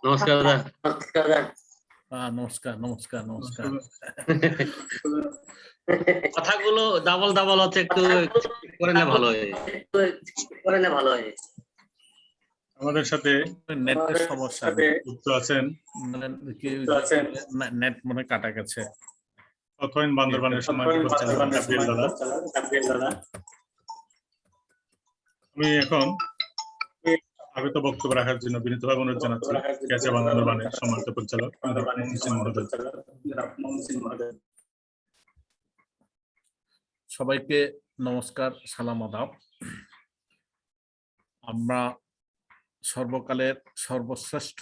নমস্কার দাদা। নমস্কার নমস্কার নমস্কার। কথাগুলো ডাবল ডাবল হচ্ছে, একটু করে না ভালো হয়। আমাদের সাথে নেটের সমস্যা যুক্ত আছেন মানে নেট মনে কাটা গেছে। তথ্যহীন বান্দরবানের সম্মানিত পরিচালক গাব্রিয়েল দাদা। আমি এখন আগত বক্তব্য রাখার জন্য বিনীতভাবে অনুরোধ জানাচ্ছি ক্যাচা বান্দরবানের সম্মানিত পরিচালক মহোদয়। সবাইকে নমস্কার, সালাম আদাব। আমরা সর্বকালের সর্বশ্রেষ্ঠ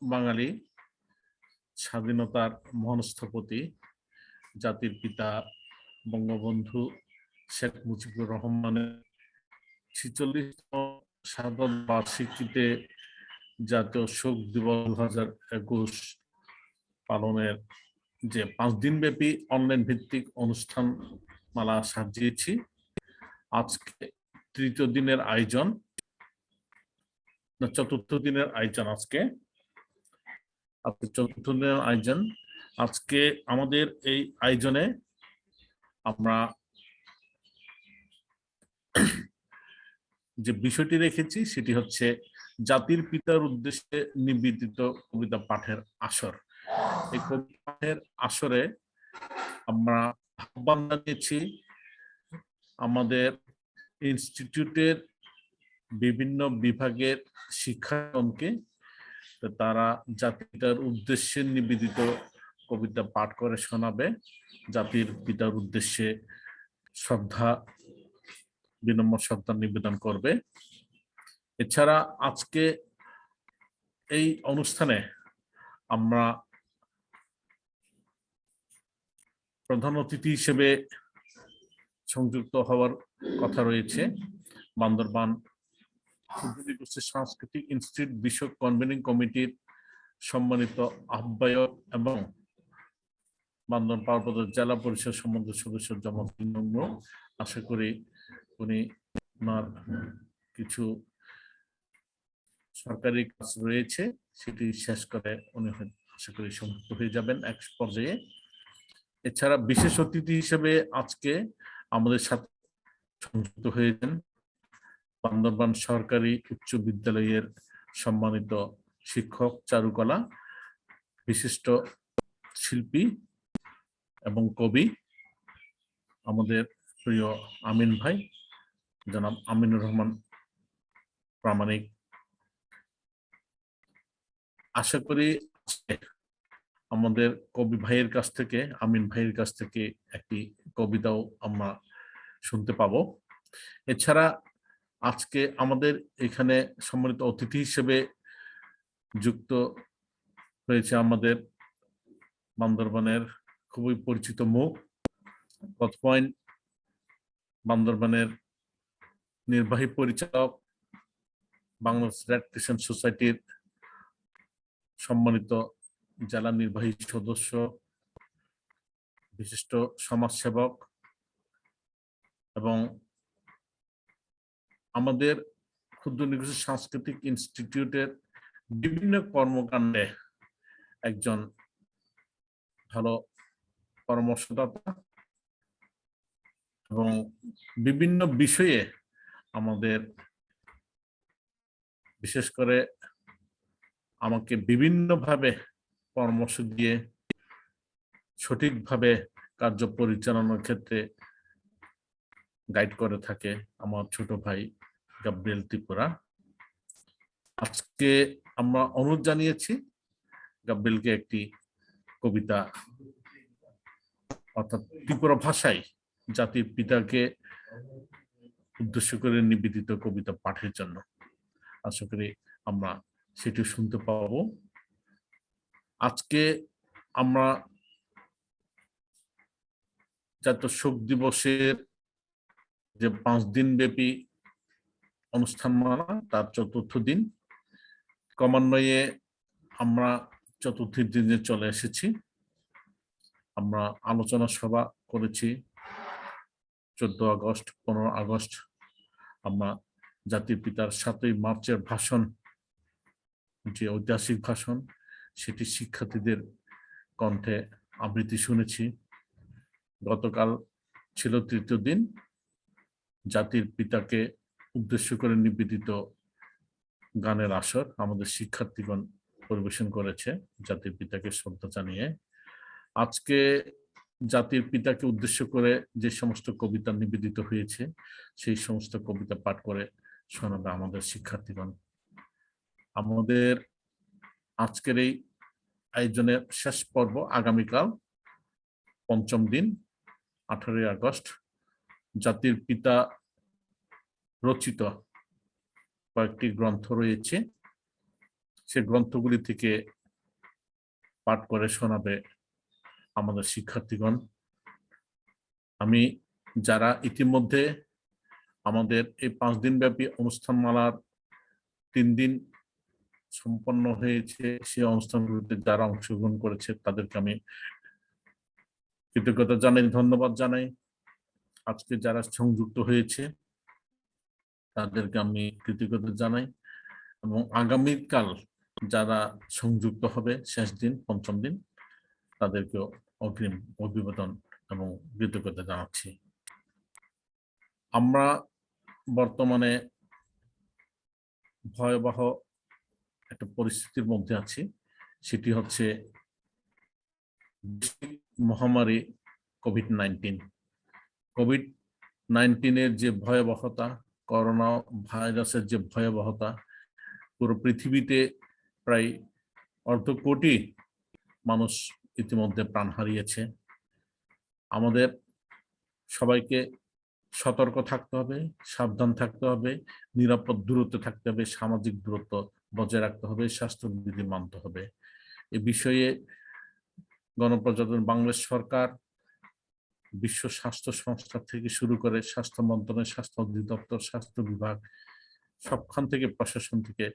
বাঙালি, স্বাধীনতার মহান স্থপতি, জাতির পিতা বঙ্গবন্ধু শেখ মুজিবুর রহমানের ৪৬তম শাহাদত বার্ষিকীতে জাতীয় শোক দিবস ২০২১ পালনের যে ৫ দিনব্যাপী অনলাইন ভিত্তিক অনুষ্ঠান মালা সাজিয়েছি। আজকে তৃতীয় দিনের আয়োজন, চতুর্থ দিনের আয়োজন। আজকে চতুর্থ দিনের আয়োজন। আজকে আমাদের এই আয়োজনে আমরা যে বিষয়টি রেখেছি সেটি হচ্ছে জাতির পিতার উদ্দেশ্যে নিবেদিত কবিতা পাঠের আসর। এই কবিতা পাঠের আসরে আমরা আহ্বান জানিয়েছি আমাদের ইনস্টিটিউটের বিভিন্ন বিভাগের শিক্ষাগণকে। তারা জাতির পিতার উদ্দেশ্যে নিবেদিত কবিতা পাঠ করে শোনাবে, জাতির পিতার উদ্দেশ্যে বিনম্র শ্রদ্ধা নিবেদন করবে। এছাড়া আজকে এই অনুষ্ঠানে আমরা প্রধান অতিথি হিসেবে সংযুক্ত হওয়ার কথা রয়েছে বান্দরবান সাংস্কৃতিক ইনস্টিটিউট বিষয়ক কনভেনিং কমিটির সম্মানিত আহ্বায়ক এবং বান্দরবান পার্বত্য জেলা পরিষদ সম্বন্ধে সদস্য জামাত। আশা করি উনি ওনার কিছু সরকারি কাজ রয়েছে, সেটি শেষ করে উনি আশা করি সম্পৃক্ত হয়ে যাবেন এক পর্যায়ে। এছাড়া বিশেষ অতিথি হিসেবে আজকে আমাদের সাথে সংযুক্ত হয়েছেন বান্দরবান সরকারি উচ্চ বিদ্যালয়ের সম্মানিত শিক্ষক, চারুকলা বিশিষ্ট শিল্পী এবং কবি আমাদের প্রিয় আমিন ভাই, জনাব আমিনুর রহমান প্রামাণিক। আশা করি আমাদের কবি ভাইয়ের কাছ থেকে, আমিন ভাইয়ের কাছ থেকে একটি কবিতাও আমরা শুনতে পাবো। এছাড়া আজকে আমাদের এখানে সম্মানিত অতিথি হিসেবে যুক্ত হয়েছে আমাদের বান্দরবানের খুবই পরিচিত মুখ, পয়েন্ট বান্দরবানের নির্বাহী পরিচালক, বাংলাদেশ রেড ক্রিসেন্ট সোসাইটির সম্মানিত জেলা নির্বাহী সদস্য, বিশিষ্ট সমাজসেবক এবং আমাদের ক্ষুদ্র নিগোষ্ঠী সাংস্কৃতিক ইনস্টিটিউটের বিভিন্ন কর্মকাণ্ডে একজন ভালো পরামর্শদাতা এবং বিভিন্ন বিষয়ে আমাদের বিশেষ করে আমাকে বিভিন্নভাবে পরামর্শ দিয়ে সঠিকভাবে কার্য পরিচালনার ক্ষেত্রে গাইড করে থাকে আমার ছোট ভাই গাব্রিয়েল ত্রিপুরা। আজকে আমরা অনুরোধ জানিয়েছি গাব্রিয়েলকে একটি কবিতা, অর্থাৎ ত্রিপুরা ভাষায় জাতির পিতাকে উদ্দেশ্য করে নিবেদিত কবিতা পাঠের জন্য। আশা করি আমরা সেটি শুনতে পাবো। আজকে আমরা জাতীয় শোক দিবসের যে 5 দিন ব্যাপী অনুষ্ঠান মালা, তার চতুর্থ দিন। ক্রমান্বয়ে আমরা চতুর্থ দিনে চলে এসেছি। আমরা আলোচনা সভা করেছি 14 আগস্ট, 15 আগস্ট। আমরা জাতির পিতার 7ই মার্চের ভাষণ যে ঐতিহাসিক ভাষণ, সেটি শিক্ষার্থীদের কণ্ঠে আবৃত্তি শুনেছি। গতকাল ছিল তৃতীয় দিন, জাতির পিতাকে উদ্দেশ্য করে নিবেদিত গানের আসর আমাদের শিক্ষার্থীগণ পরিবেশন করেছে জাতির পিতাকে শ্রদ্ধা জানিয়ে। আজকে জাতির পিতাকে উদ্দেশ্য করে যে সমস্ত কবিতা নিবেদিত হয়েছে সেই সমস্ত কবিতা পাঠ করে শোনাবে আমাদের শিক্ষার্থীগণ। আমাদের আজকের এই আয়োজনের শেষ পর্ব আগামীকাল পঞ্চম দিন 18 আগস্ট জাতির পিতা রচিত কয়েকটি গ্রন্থ রয়েছে, সে গ্রন্থগুলি থেকে পাঠ করে শোনাবে আমাদের শিক্ষার্থীগণ। আমি যারা ইতিমধ্যে আমাদের এই 5 দিন ব্যাপী অনুষ্ঠানমালার 3 দিন সম্পন্ন হয়েছে সেই অনুষ্ঠানগুলিতে যারা অংশগ্রহণ করেছে তাদেরকে আমি কৃতজ্ঞতা জানাই, ধন্যবাদ জানাই। আজকে যারা সংযুক্ত হয়েছে তাদেরকে আমি কৃতজ্ঞতা জানাই এবং আগামীকাল যারা সংযুক্ত হবে শেষ দিন পঞ্চম দিন তাদেরকেও অগ্রিম অভিবাদন এবং কৃতজ্ঞতা জানাচ্ছি। আমরা বর্তমানে ভয়াবহ একটা পরিস্থিতির মধ্যে আছি, সেটি হচ্ছে মহামারী কোভিড-19। কোভিড-19-এর যে ভয়াবহতা, করোনা ভাইরাসের যে ভয়াবহতা, পুরো পৃথিবীতে প্রায় 1/2 কোটি মানুষ ইতিমধ্যে প্রাণ হারিয়েছে। আমাদের সবাইকে সতর্ক থাকতে হবে, সাবধান থাকতে হবে, নিরাপদ দূরত্বে থাকতে হবে, সামাজিক দূরত্ব বজায় রাখতে হবে, স্বাস্থ্যবিধি মানতে হবে। এ বিষয়ে গণপ্রজাতন্ত্রী বাংলাদেশ সরকার, বিশ্ব স্বাস্থ্য সংস্থা থেকে শুরু করে স্বাস্থ্য মন্ত্রণালয়, স্বাস্থ্য অধিদপ্তর, স্বাস্থ্য বিভাগ, সবখান থেকে প্রশাসন থেকে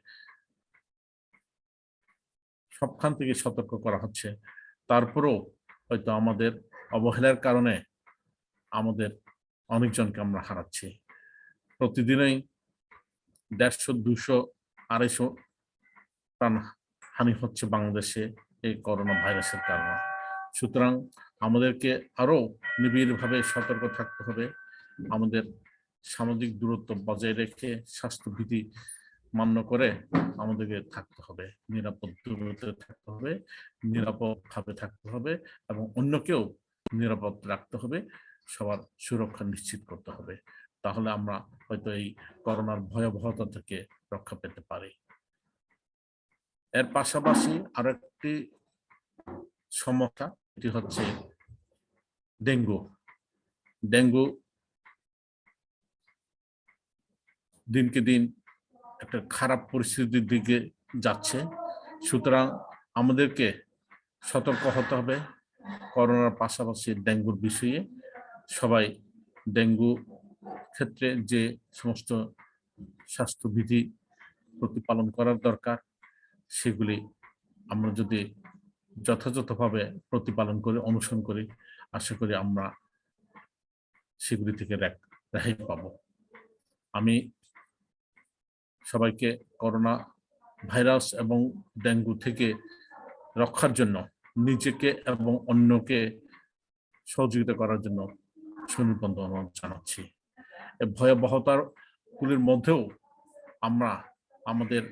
সবখান থেকে সতর্ক করা হচ্ছে। তারপরেও হয়তো আমাদের অবহেলার কারণে আমাদের অনেকজনকে আমরা হারাচ্ছি। প্রতিদিনই 150, 200, 250 প্রাণ হানি হচ্ছে বাংলাদেশে এই করোনা ভাইরাসের কারণে। সুতরাং আমাদেরকে আরো নিবিড়ভাবে সতর্ক থাকতে হবে, আমাদের সামাজিক দূরত্ব বজায় রেখে স্বাস্থ্যবিধি মান্য করে আমাদেরকে থাকতে হবে, নিরাপদ দূরত্বে থাকতে হবে, নিরাপদভাবে থাকতে হবে এবং অন্যকেও নিরাপদ রাখতে হবে, সবার সুরক্ষা নিশ্চিত করতে হবে। তাহলে আমরা হয়তো এই করোনার ভয়াবহতা থেকে রক্ষা পেতে পারি। এর পাশাপাশি আরেকটি সমস্যা, এটি হচ্ছে ডেঙ্গু। ডেঙ্গু দিনকে দিন একটা খারাপ পরিস্থিতির দিকে যাচ্ছে। সুতরাং আমাদেরকে সতর্ক হতে হবে করোনার পাশাপাশি ডেঙ্গুর বিষয়ে। সবাই ডেঙ্গু ক্ষেত্রে যে সমস্ত স্বাস্থ্যবিধি প্রতিপালন করার দরকার সেগুলি আমরা যদি যথাযথভাবে প্রতিপালন করে অনুসরণ করি, আশা করি আমরা সেগুলি থেকে রেহাই পাব। আমি সবাইকে করোনা ভাইরাস এবং ডেঙ্গু থেকে রক্ষার জন্য নিজেকে এবং অন্যকে সহযোগিতা করার জন্য সুনির্বন্ধ অনুরোধ জানাচ্ছি। এই ভয়াবহতার গুলির মধ্যেও আমরা আমাদের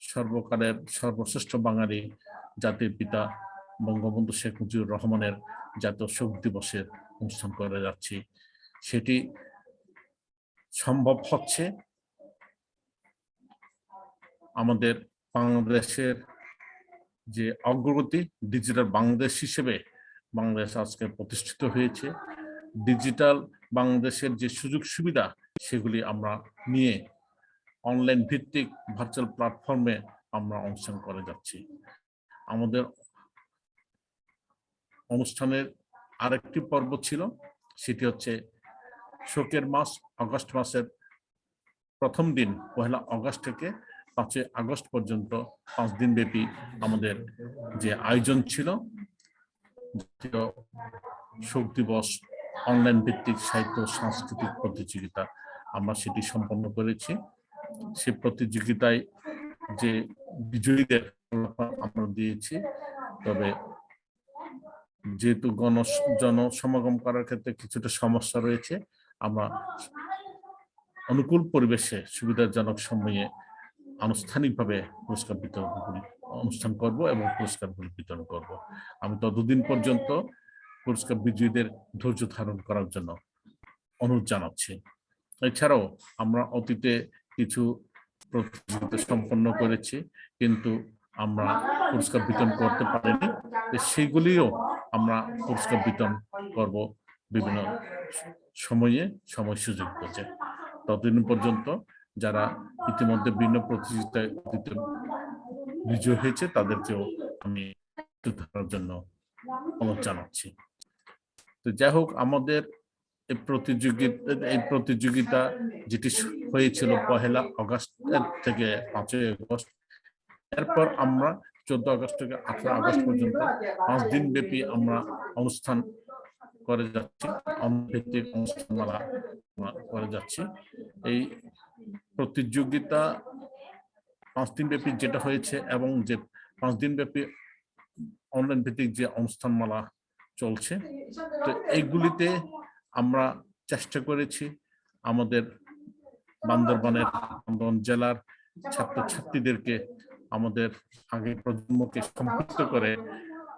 সর্বকালের সর্বশ্রেষ্ঠ বাঙালি জাতির পিতা বঙ্গবন্ধু শেখ মুজিবুর রহমানের জাতীয় শোক দিবসের অনুষ্ঠান করে যাচ্ছি। সেটি সম্ভব হচ্ছে আমাদের বাংলাদেশের যে অগ্রগতি, ডিজিটাল বাংলাদেশ হিসেবে বাংলাদেশ আজকে প্রতিষ্ঠিত হয়েছে। ডিজিটাল বাংলাদেশের যে সুযোগ সুবিধা সেগুলি আমরা নিয়ে অনলাইন ভিত্তিক ভার্চুয়াল প্ল্যাটফর্মে আমরা অনুষ্ঠান করে যাচ্ছি। আমাদের অনুষ্ঠানের আরেকটি পর্ব ছিল, সেটি হচ্ছে শোকের মাস। আগস্ট মাসের প্রথম দিন 1 আগস্ট থেকে 5 আগস্ট পর্যন্ত 5 দিন ব্যাপী আমাদের যে আয়োজন ছিল জাতীয় শোক দিবস অনলাইন ভিত্তিক সাহিত্য সাংস্কৃতিক প্রতিযোগিতা, আমরা সেটি সম্পন্ন করেছি। সে প্রতিযোগিতায় যে বিজয়ীদের আমরা দিয়েছি। তবে যেহেতু জনসমাগম করার ক্ষেত্রে কিছুটা সমস্যা রয়েছে, আমরা অনুকূল পরিবেশে সুবিধাজনক সময়ে আনুষ্ঠানিকভাবে পুরস্কার বিতরণ অনুষ্ঠান করব এবং পুরস্কারগুলি বিতরণ করব। আমি ততদিন পর্যন্ত পুরস্কার বিজয়ীদের ধৈর্য ধারণ করার জন্য অনুরোধ জানাচ্ছি। এছাড়াও আমরা অতীতে কিছু প্রতিযোগিতা সম্পন্ন করেছি, কিন্তু আমরা পুরস্কার বিতরণ করতে পারিনি। সেগুলিও আমরা পুরস্কার বিতরণ করব বিভিন্ন সময়ে, সময় সুযোগ বুঝে। ততদিন পর্যন্ত যারা ইতিমধ্যে বিভিন্ন প্রতিযোগিতায় বিজয় হয়েছে তাদেরকেও আমি ধরার জন্য অনুরোধ জানাচ্ছি। তো যাই হোক, আমাদের এই প্রতিযোগিতা যেটি হয়েছিল 1 আগস্ট থেকে 5 আগস্ট, এরপর আমরা 14 আগস্ট থেকে 18 আগস্ট পর্যন্ত 5 দিন ব্যাপী আমরা অনুষ্ঠান করে যাচ্ছি, ভিত্তিক অনুষ্ঠানমালা করে যাচ্ছি। এই প্রতিযোগিতা 5 দিন ব্যাপী যেটা হয়েছে এবং যে 5 দিন ব্যাপী অনলাইন ভিত্তিক যে অনুষ্ঠানমালা চলছে, তো এইগুলিতে আমরা চেষ্টা করেছি আমাদের বান্দরবান জেলার ছাত্রছাত্রীদেরকে, আমাদের আগের প্রজন্মকে সম্পৃক্ত করে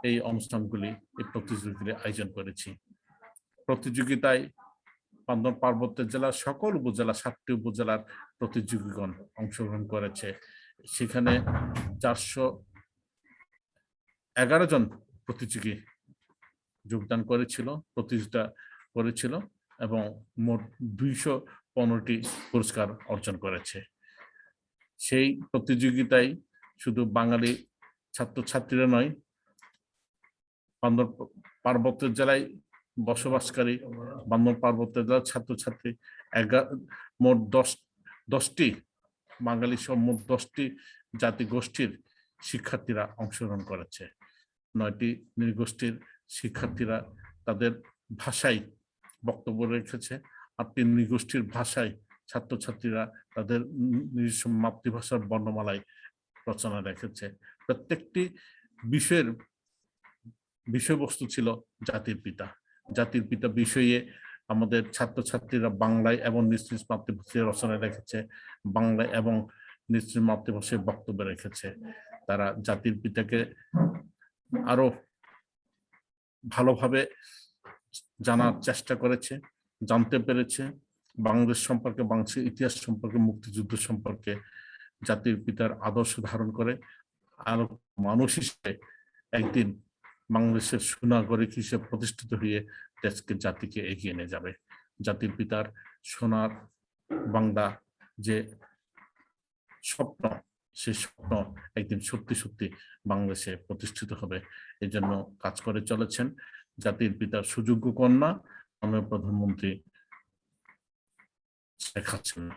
এই অনুষ্ঠানগুলি, এই প্রতিযোগিতাগুলি আয়োজন করেছি। প্রতিযোগিতায় বান্দরবান পার্বত্য জেলার সকল উপজেলা, 7টি উপজেলার প্রতিযোগীগণ অংশগ্রহণ করেছে। সেখানে 411 জন প্রতিযোগী যোগদান করেছিল, প্রতিযোগিতা করেছিল এবং মোট 215টি পুরস্কার অর্জন করেছে। সেই প্রতিযোগিতায় শুধু বাঙালি ছাত্রছাত্রীরা নয়, বান্দরবান পার্বত্য জেলায় বসবাসকারী বান্দরবান পার্বত্য জেলার ছাত্রছাত্রী মোট 10টি বাঙালি সহ মোট 10টি জাতিগোষ্ঠীর শিক্ষার্থীরা অংশগ্রহণ করেছে। 9টি নৃগোষ্ঠীর শিক্ষার্থীরা তাদের ভাষায় বক্তব্য রেখেছে, 8টি নৃগোষ্ঠীর ভাষায় ছাত্রছাত্রীরা তাদের নিজস্ব মাতৃভাষার বর্ণমালায় রচনা রেখেছে। প্রত্যেকটি বিষয়বস্তু ছিল জাতির পিতা। জাতির পিতা বিষয়ে আমাদের ছাত্রছাত্রীরা বাংলায় এবং নিজ নিজ মাতৃভাষায় রচনা রেখেছে, বাংলায় এবং নিজ নিজ মাতৃভাষায় বক্তব্য রেখেছে। তারা জাতির পিতাকে আরো ভালোভাবে জানার চেষ্টা করেছে, জানতে পেরেছে বাংলাদেশ সম্পর্কে, বাংলাদেশের ইতিহাস সম্পর্কে, মুক্তিযুদ্ধ সম্পর্কে, জাতির পিতার আদর্শ ধারণ করে আরো মানুষ হিসেবে একদিন বাংলাদেশের সুনাগরিক হিসেবে প্রতিষ্ঠিত হয়ে দেশকে, জাতিকে এগিয়ে নিয়ে যাবে। জাতির পিতার সোনার বাংলা যে স্বপ্ন, সেই স্বপ্ন একদিন সত্যি সত্যি বাংলাদেশে প্রতিষ্ঠিত হবে, এই জন্য কাজ করে চলেছেন জাতির পিতার সুযোগ্য কন্যা মাননীয় প্রধানমন্ত্রী শেখ হাসিনা।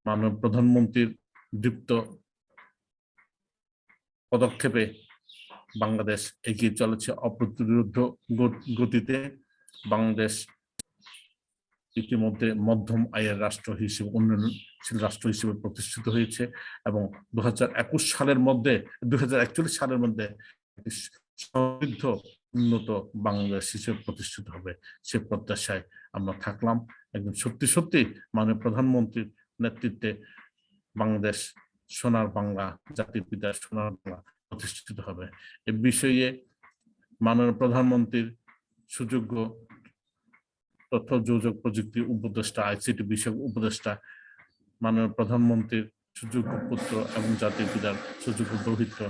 মাননীয় প্রধানমন্ত্রীর দীপ্ত পদক্ষেপে বাংলাদেশ এগিয়ে চলেছে অপ্রতিরোধ্য গতিতে। বাংলাদেশ ইতিমধ্যে মধ্যম আয়ের রাষ্ট্র হিসেবে, উন্নয়নশীল রাষ্ট্র হিসেবে প্রতিষ্ঠিত হয়েছে এবং 2041 সালের মধ্যে 2041 সালের মধ্যে একটি সমৃদ্ধ উন্নত বাংলাদেশ হিসেবে প্রতিষ্ঠিত হবে, সে প্রত্যাশায় আমরা থাকলাম। একদম সত্যি সত্যি মাননীয় প্রধানমন্ত্রীর নেতৃত্বে বাংলাদেশ সোনার বাংলা, জাতির পিতার সোনার বাংলা প্রতিষ্ঠিত হবে। এ বিষয়ে মাননীয় প্রধানমন্ত্রীর সুযোগ্য তথ্য যোগাযোগ প্রযুক্তি উপদেষ্টা, ICT বিষয়ক উপদেষ্টা, মাননীয় প্রধানমন্ত্রীর সুযোগ্য পুত্র এবং জাতির পিতার সুযোগ্য দৌহিত্র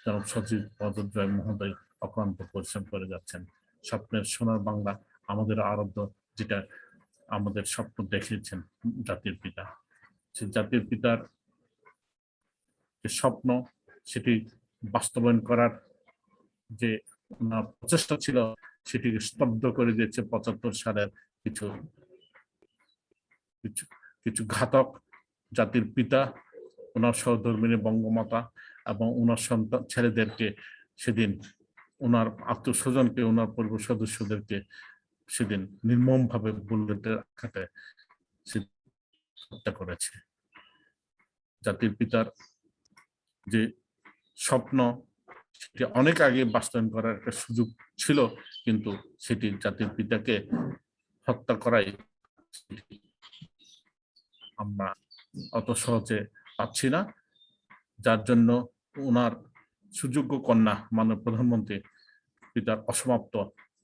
জনাব সজীব ওয়াজেদ মহোদয় অক্লান্ত পরিশ্রম করে যাচ্ছেন। স্বপ্নের সোনার বাংলা আমাদের আরাধ্য, যেটা আমাদের স্বপ্ন দেখিয়েছেন জাতির পিতা, সে জাতির পিতার যে স্বপ্ন, সেটি বাস্তবায়ন করার যে প্রচেষ্টা ছিল, সেটিকে স্তব্ধ করে দিয়েছে 75 সালের কিছু ঘাতক জাতির পিতা, ওনার সহধর্মিণী বঙ্গমাতা এবং ওনার সন্তান ছেলেদেরকে সেদিন, ওনার আত্মীয় স্বজনকে, ওনার পরিবার সদস্যদেরকে সেদিন নির্মম ভাবে বুলেটের আঘাতে হত্যা করেছে। জাতির পিতার যে স্বপ্ন সেটি অনেক আগে বাস্তবায়ন করার একটা সুযোগ ছিল, কিন্তু সেটি জাতির পিতাকে হত্যা করাই আমরা অত সহজে পাচ্ছি না, যার জন্য ওনার সুযোগ্য কন্যা মাননীয় প্রধানমন্ত্রী পিতার অসমাপ্ত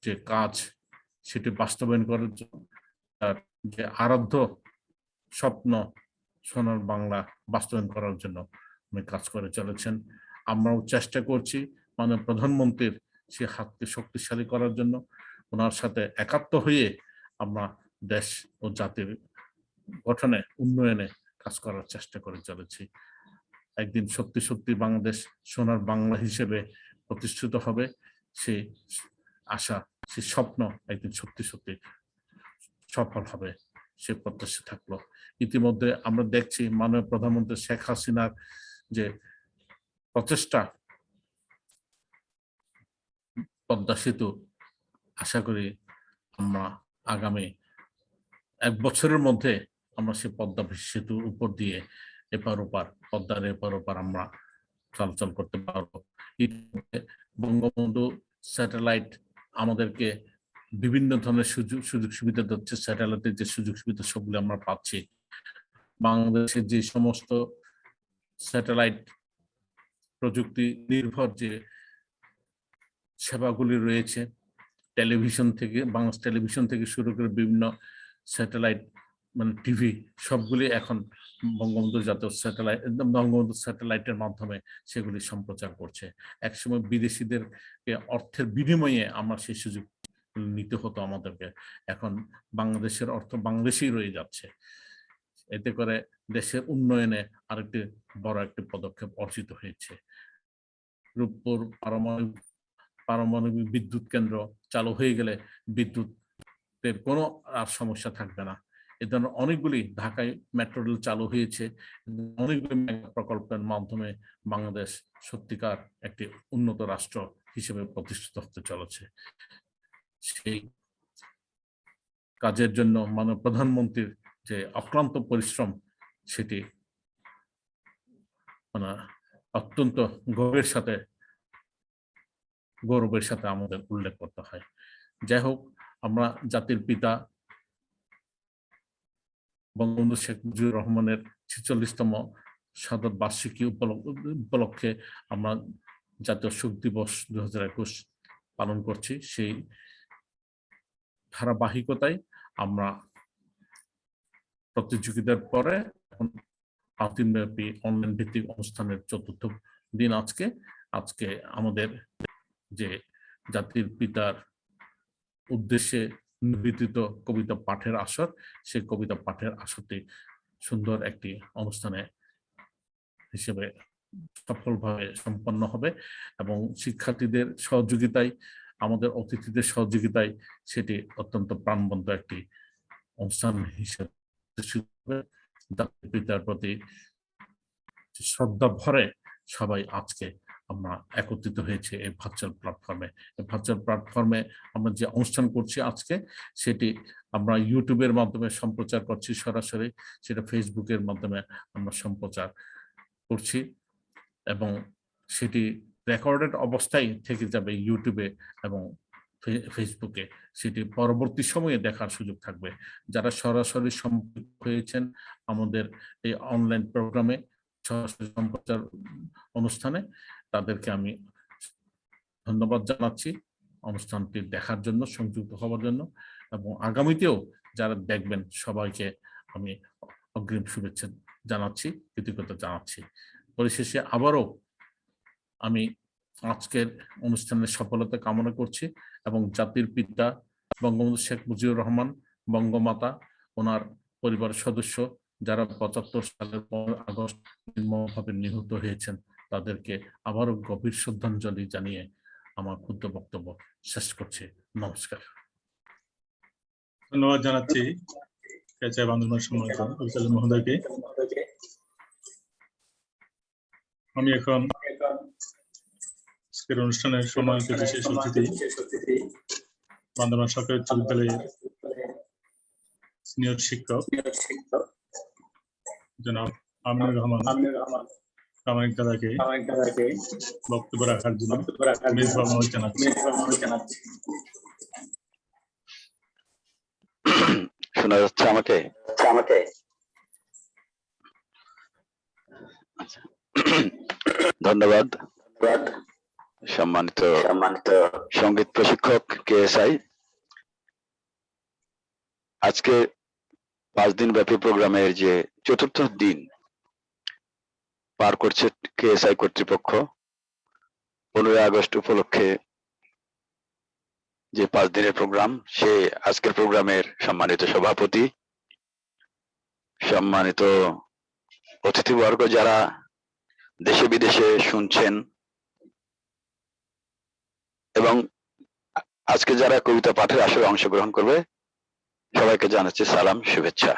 যে কাজ সেটি বাস্তবায়ন করার জন্য, তার যে আরাধ্য স্বপ্ন সোনার বাংলা বাস্তবায়ন করার জন্য উনি কাজ করে চলেছেন। আমরাও চেষ্টা করছি মাননীয় প্রধানমন্ত্রীর সে হাতকে শক্তিশালী করার জন্য, ওনার সাথে একাত্ম হয়ে আমরা দেশ ও জাতির গঠনে উন্নয়নে কাজ করার চেষ্টা করে চলেছি। একদিন সত্যি সত্যি বাংলাদেশ সোনার বাংলা হিসেবে প্রতিষ্ঠিত হবে, সেই আশা, সেই স্বপ্ন একদিন সত্যি সত্যি সফল হবে, সে প্রত্যাশা থাকলো। ইতিমধ্যে আমরা দেখছি মাননীয় প্রধানমন্ত্রী শেখ হাসিনার যে প্রচেষ্টা, পদ্মা সেতু, আশা করি আমরা আগামী 1 বছরের মধ্যে আমরা সে পদ্মা সেতুর উপর দিয়ে এপার ওপার, পদ্মার এপার ওপার আমরা চলাচল করতে পারবো। বঙ্গবন্ধু স্যাটেলাইট আমাদেরকে বিভিন্ন ধরনের সুযোগ সুবিধা দিচ্ছে, স্যাটেলাইটের যে সুযোগ সুবিধা সবগুলো আমরা পাচ্ছি। বাংলাদেশের যে সমস্ত স্যাটেলাইট প্রযুক্তি নির্ভর যে সেবাগুলি রয়েছে, টেলিভিশন থেকে, বাংলাদেশ টেলিভিশন থেকে শুরু করে বিভিন্ন স্যাটেলাইট মানে টিভি, সবগুলি এখন বঙ্গবন্ধু জাতীয় স্যাটেলাইট, বঙ্গবন্ধু স্যাটেলাইটের মাধ্যমে সেগুলি সম্প্রচার করছে। একসময় বিদেশিদের অর্থের বিনিময়ে আমরা সেই সুযোগ নিতে হতো আমাদেরকে, এখন বাংলাদেশের অর্থ বাংলাদেশেই রয়ে যাচ্ছে। এতে করে দেশের উন্নয়নে আরেকটি বড় একটি পদক্ষেপ অর্জিত হয়েছে। রূপপুর পারমাণবিক বিদ্যুৎ কেন্দ্র চালু হয়ে গেলে বিদ্যুতের কোনো আর সমস্যা থাকবে না। এ ধরনের অনেকগুলি, ঢাকায় মেট্রো রেল চালু হয়েছে, অনেকগুলি মেগা প্রকল্পের মাধ্যমে বাংলাদেশ সত্যিকার একটি উন্নত রাষ্ট্র হিসেবে প্রতিষ্ঠিত হতে চলেছে। সেই কাজের জন্য মাননীয় প্রধানমন্ত্রীর যে অক্লান্ত পরিশ্রম, সেটি মানে অত্যন্ত গৌরবের সাথে আমাদের উল্লেখ করতে হয়। যাই হোক, আমরা জাতির পিতা বঙ্গবন্ধু শেখ মুজিবুর রহমানের 46তম শাহাদত বার্ষিকী উপলক্ষে আমরা জাতীয় শোক দিবস 2021 পালন করছি। সেই ধারাবাহিকতায় আমরা প্রতিযোগিতার পরে এখন 5 দিনব্যাপী অনলাইন ভিত্তিক অনুষ্ঠানের 4র্থ দিন আজকে আমাদের যে জাতির পিতার উদ্দেশ্যে নিবেদিত কবিতা পাঠের আসর, সেই কবিতা পাঠের আসরটি সুন্দর একটি অনুষ্ঠানে হিসেবে সফলভাবে সম্পন্ন হবে এবং শিক্ষার্থীদের সহযোগিতায়, আমাদের অতিথিদের সহযোগিতায় সেটি অত্যন্ত প্রাণবন্ত একটি অনুষ্ঠান হিসেবে জাতির পিতার প্রতি শ্রদ্ধা ভরে সবাই আজকে আমরা একত্রিত হয়েছে এই ভার্চুয়াল প্ল্যাটফর্মে। এই ভার্চুয়াল প্ল্যাটফর্মে আমরা যে অনুষ্ঠান করছি আজকে, সেটি আমরা ইউটিউবের মাধ্যমে সম্প্রচার করছি সরাসরি, সেটা ফেসবুকের মাধ্যমে আমরা সম্প্রচার করছি এবং সেটি রেকর্ডেড অবস্থায় থেকে যাবে ইউটিউবে এবং ফেসবুকে, সেটি পরবর্তী সময়ে দেখার সুযোগ থাকবে। যারা সরাসরি সম্পৃক্ত হয়েছেন আমাদের এই অনলাইন প্রোগ্রামে, সরাসরি সম্প্রচার অনুষ্ঠানে, তাদেরকে আমি ধন্যবাদ জানাচ্ছি অনুষ্ঠানটি দেখার জন্য, সংযুক্ত হওয়ার জন্য, এবং আগামীতেও যারা দেখবেন সবাইকে আমি অগ্রিম শুভেচ্ছা জানাচ্ছি, কৃতজ্ঞতা জানাচ্ছি। পরিশেষে আবারও আমি আজকের অনুষ্ঠানের সফলতা কামনা করছি এবং জাতির পিতা বঙ্গবন্ধু শেখ মুজিবুর রহমান, বঙ্গমাতা, ওনার পরিবারের সদস্য যারা 75 সালের 15 আগস্ট নির্মমভাবে নিহত হয়েছেন, তাদেরকে আবারও গভীর শ্রদ্ধাঞ্জলি জানিয়ে আমার ক্ষুদ্র বক্তব্য শেষ করছি। নমস্কার। ধন্যবাদ জানাচ্ছি কেচাই বান্দরবান সম্মানিত পরিচালক মহোদয়কে। আমি এখন আজকের অনুষ্ঠানের সম্মানিত বিশেষ অতিথি বান্দরবান সরকারি উচ্চ বিদ্যালয়ের সিনিয়র শিক্ষক জনাব আমিনুর রহমান সাময়িক দাদাকে বক্তব্য রাখার জন্য বিনীতভাবে অনুরোধ জানাচ্ছি। শোনা যাচ্ছে আমাকে? আচ্ছা। ধন্যবাদ সম্মানিত সঙ্গীত প্রশিক্ষক KSI। আজকে 5 দিন ব্যাপী প্রোগ্রামের যে চতুর্থ দিন পার করছে KSI কর্তৃপক্ষ, 15 আগস্ট উপলক্ষে যে 5 দিনের প্রোগ্রাম, সে আজকের প্রোগ্রামের সম্মানিত সভাপতি, সম্মানিত অতিথিবর্গ যারা দেশে বিদেশে শুনছেন, এবং আজকে যারা কবিতা পাঠের আসরে অংশগ্রহণ করবে, সবাইকে জানাচ্ছি সালাম, শুভেচ্ছা।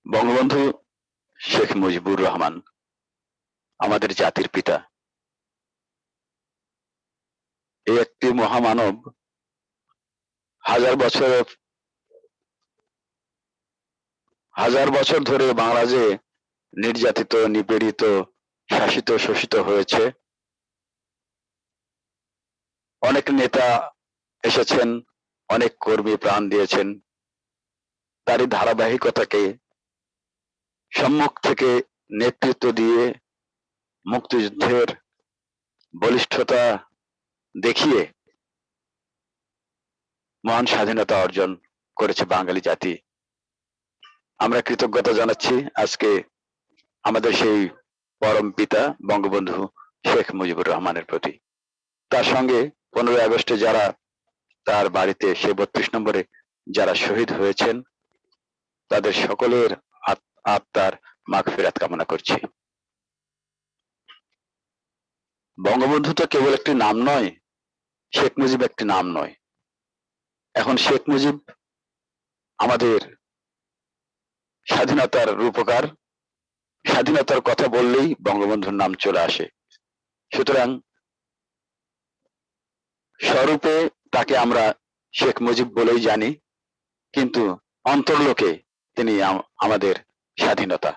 বঙ্গবন্ধু শেখ মুজিবুর রহমান আমাদের জাতির পিতা। এই একটি মহামানব হাজার বছর ধরে বাংলাদেশে নির্যাতিত, নিপীড়িত, শাসিত, শোষিত হয়েছে। অনেক নেতা এসেছেন, অনেক কর্মী প্রাণ দিয়েছেন। তারই ধারাবাহিকতাকে সম্মুখ থেকে নেতৃত্ব দিয়ে মুক্তিযুদ্ধের বলিষ্ঠতা দেখিয়ে মহান স্বাধীনতা অর্জন করেছে বাঙালি জাতি। আমরা কৃতজ্ঞতা জানাচ্ছি আজকে আমাদের সেই পরম পিতা বঙ্গবন্ধু শেখ মুজিবুর রহমানের প্রতি। তার সঙ্গে 15 আগস্টে যারা তার বাড়িতে, সে 32 নম্বরে যারা শহীদ হয়েছেন, তাদের সকলের আত্মার মাগফিরাত কামনা করছি। বঙ্গবন্ধু তো কেবল একটি নাম নয়, শেখ মুজিব একটি নাম নয়। এখন শেখ মুজিব আমাদের স্বাধীনতার রূপকার। স্বাধীনতার কথা বললেই বঙ্গবন্ধুর নাম চলে আসে। সুতরাং স্বরূপে তাকে আমরা শেখ মুজিব বলেই জানি, কিন্তু অন্তর্লোকে তিনি আমাদের স্বাধীনতা।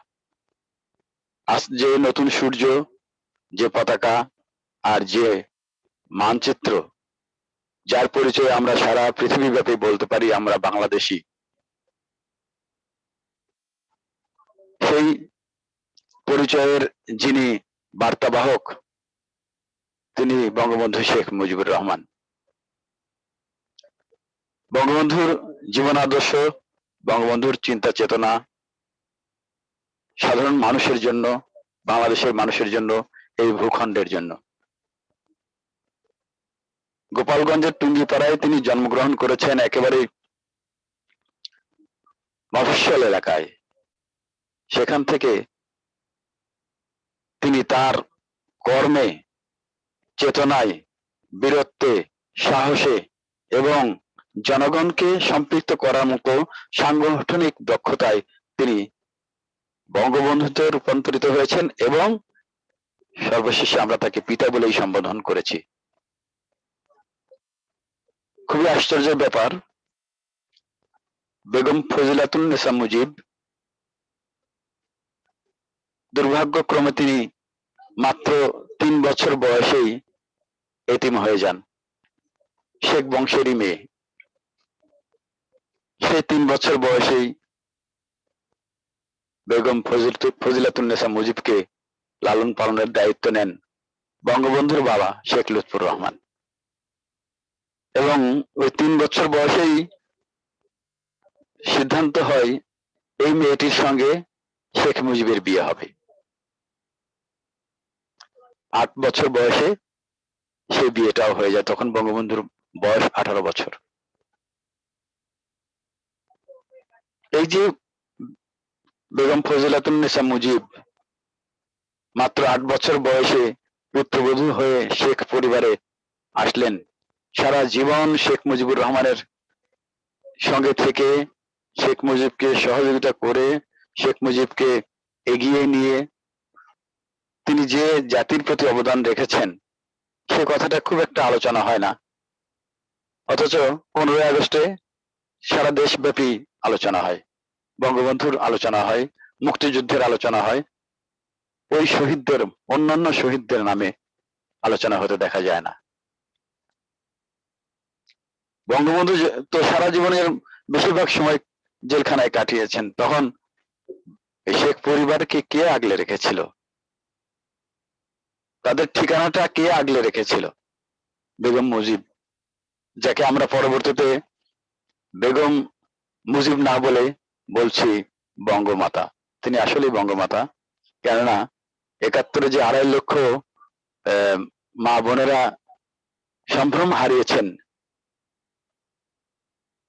আজ যে নতুন সূর্য, যে পতাকা, আর যে মানচিত্র, যার পরিচয় আমরা সারা পৃথিবীব্যাপী বলতে পারি আমরা বাংলাদেশী, সেই পরিচয়ের যিনি বার্তাবাহক, তিনি বঙ্গবন্ধু শেখ মুজিবুর রহমান। বঙ্গবন্ধুর জীবন আদর্শ, বঙ্গবন্ধুর চিন্তা চেতনা সাধারণ মানুষের জন্য, বাংলাদেশের মানুষের জন্য, এই ভূখণ্ডের জন্য। গোপালগঞ্জের টুঙ্গিপাড়ায় তিনি জন্মগ্রহণ করেছেন, একেবারে মফস্বল এলাকায়। সেখান থেকে তিনি তার কর্মে, চেতনায়, বীরত্বে, সাহসে এবং জনগণকে সম্পৃক্ত করার মতো সাংগঠনিক দক্ষতায় তিনি বঙ্গবন্ধুতে রূপান্তরিত হয়েছেন, এবং সর্বশেষে আমরা তাকে পিতা বলেই সম্বোধন করেছি। খুবই আশ্চর্যের ব্যাপার, বেগম ফজিলাতুন্নেসা মুজিব দুর্ভাগ্যক্রমে তিনি মাত্র 3 বছর বয়সেই এতিম হয়ে যান। শেখ বংশেরই মেয়ে, সে 3 বছর বয়সেই বেগম ফজিলাতুন্নেসা মুজিবকে লালন পালনের দায়িত্ব নেন বঙ্গবন্ধুর বাবা শেখ লুৎফর রহমান, এবং ওই 3 বছর বয়সেই সিদ্ধান্ত হয় এই মেয়েটির সঙ্গে শেখ মুজিবের বিয়ে হবে। 8 বছর বয়সে সেই বিয়েটাও হয়ে যায়। তখন বঙ্গবন্ধুর বয়স 18 বছর। এই যে বেগম ফজিলাতুন্নেসা মুজিব মাত্র 8 বছর বয়সে পুত্রবধূ হয়ে শেখ পরিবারে আসলেন, সারা জীবন শেখ মুজিবুর রহমানের সঙ্গে থেকে, শেখ মুজিবকে সহযোগিতা করে, শেখ মুজিবকে এগিয়ে নিয়ে তিনি যে জাতির প্রতি অবদান রেখেছেন, সে কথাটা খুব একটা আলোচনা হয় না। অথচ 15 আগস্টে সারা দেশব্যাপী আলোচনা হয়। বঙ্গবন্ধুর আলোচনা হয়, মুক্তিযুদ্ধের আলোচনা হয়, ওই শহীদদের, অন্যান্য শহীদদের নামে আলোচনা হতে দেখা যায় না। বঙ্গবন্ধু তো সারা জীবনের বেশিরভাগ সময় জেলখানায় কাটিয়েছেন, তখন এই শেখ পরিবারকে কে আগলে রেখেছিল? তাদের ঠিকানাটা কে আগলে রেখেছিল? বেগম মুজিব, যাকে আমরা পরবর্তীতে বেগম মুজিব না বলে বলছি বঙ্গমাতা। তিনি আসলেই বঙ্গমাতা, কেননা ৭১ যে ২.৫ লক্ষ মা বোনেরা সম্ভ্রম হারিয়েছেন,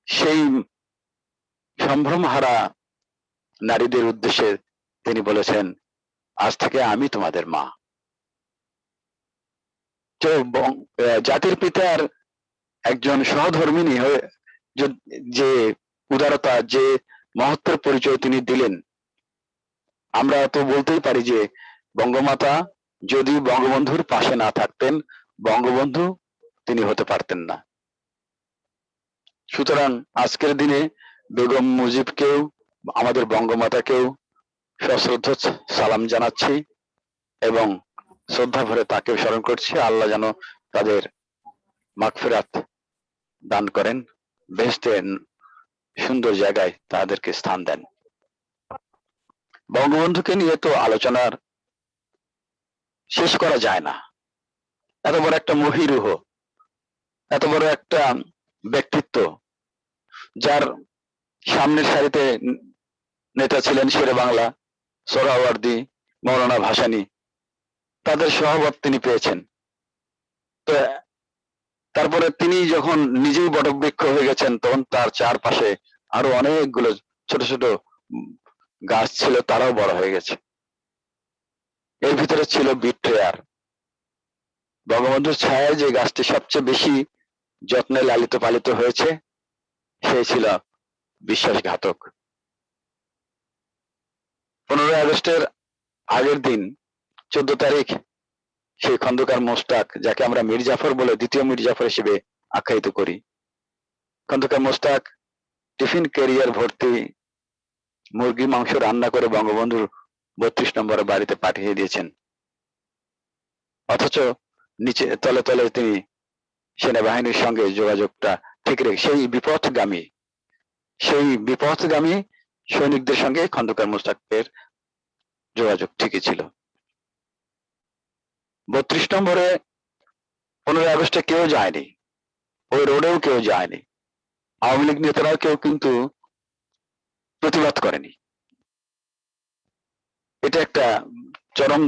সেই সম্ভ্রম হারা নারীদের উদ্দেশ্যে তিনি বলেছেন, আজ থেকে আমি তোমাদের মা। তো জাতির পিতার একজন সহধর্মিণী হয়ে যে উদারতা, যে মহত্বের পরিচয় তিনি দিলেন, আমরা তো বলতেই পারি যে বঙ্গমাতা যদি বঙ্গবন্ধুর পাশে না থাকতেন, বঙ্গবন্ধু তিনি হতে পারতেন না। সুতরাং আজকের দিনে বেগম মুজিবকেও, আমাদের বঙ্গমাতাকেও সশ্রদ্ধ সালাম জানাচ্ছি এবং শ্রদ্ধা ভরে তাকেও স্মরণ করছি। আল্লাহ যেন তাদের মাগফিরাত দান করেন, বেহেশতের সুন্দর জায়গায় তাদেরকে স্থান দেন। বঙ্গবন্ধুকে নিয়ে তো আলোচনার শেষ করা যায় না। এত বড় একটা মহিরুহ, এত বড় একটা ব্যক্তিত্ব, যার সামনের সারিতে নেতা ছিলেন শেরে বাংলা, সোহরাওয়ার্দী, মৌলানা ভাসানী, তাদের সহবত তিনি পেয়েছেন। তো তারপরে তিনি যখন নিজেই বটবৃক্ষ হয়ে গেছেন, তখন তার চারপাশে আরো অনেকগুলো ছোট ছোট গাছ ছিল, তারাও বড় হয়ে গেছে। এর ভিতরে ছিল বিট্রেয়ার। বঙ্গবন্ধুর ছায়ায় যে গাছটি সবচেয়ে বেশি যত্নে লালিত পালিত হয়েছে, সে ছিল বিশ্বাসঘাতক। 15 আগস্টের আগের দিন 14 তারিখ সেই খন্দকার মোস্তাক, যাকে আমরা মীর জাফর বলে দ্বিতীয় মীর জাফর হিসেবে আখ্যায়িত করি, খন্দকার মোস্তাক টিফিন ক্যারিয়ার ভর্তি মুরগি মাংস রান্না করে বঙ্গবন্ধুর 32 নম্বরের বাড়িতে পাঠিয়ে দিয়েছেন। অথচ নিচে তলে তলে তিনি সেনাবাহিনীর সঙ্গে যোগাযোগটা ঠিক রেখে সেই বিপথগামী সৈনিকদের সঙ্গে খন্দকার মোস্তাকের যোগাযোগ ঠিকই ছিল। 32 নম্বরে 15 আগস্টে কেউ যায়নি, ওই রোডেও কেউ যায়নি, আওয়ামী লীগ নেতারাও কেউ কিন্তু প্রতিবাদ করেনি। এটা একটা চরম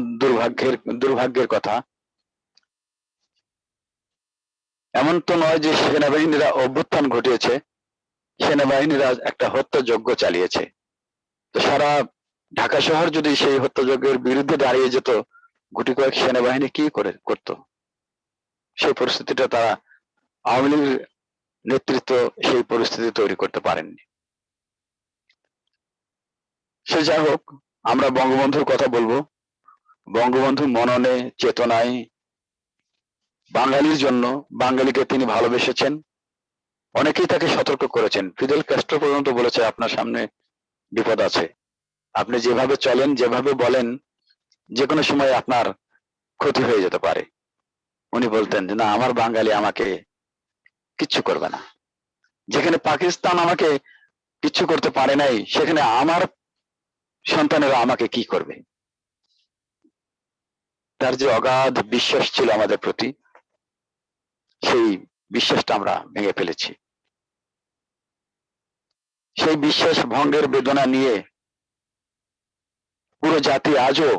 দুর্ভাগ্যের কথা। এমন তো নয় যে সেনাবাহিনীরা অভ্যুত্থান ঘটিয়েছে, সেনাবাহিনীরা একটা হত্যাযজ্ঞ চালিয়েছে। তো সারা ঢাকা শহর যদি সেই হত্যাযজ্ঞের বিরুদ্ধে দাঁড়িয়ে যেত, গুটি কয়েক সেনাবাহিনী কি করত? সেই পরিস্থিতিটা তারা, আওয়ামী লীগের নেতৃত্ব সেই পরিস্থিতি তৈরি করতে পারেননি। সে যাই হোক, আমরা বঙ্গবন্ধুর কথা বলবো। বঙ্গবন্ধু মননে চেতনায় বাঙালির জন্য, বাঙালিকে তিনি ভালোবেসেছেন। অনেকেই তাকে সতর্ক করেছেন। ফিদেল ক্যাস্ট্রো পর্যন্ত বলেছে, আপনার সামনে বিপদ আছে, আপনি যেভাবে চলেন, যেভাবে বলেন, যে কোনো সময় আপনার ক্ষতি হয়ে যেতে পারে। উনি বলতেন যে না, আমার বাঙালি আমাকে কিচ্ছু করবে না। যেখানে পাকিস্তান আমাকে কিচ্ছু করতে পারে নাই, সেখানে আমার সন্তানেরা আমাকে কি করবে? তার যে অগাধ বিশ্বাস ছিল আমাদের প্রতি, সেই বিশ্বাসটা আমরা ভেঙে ফেলেছি। সেই বিশ্বাস ভঙ্গের বেদনা নিয়ে পুরো জাতি আজও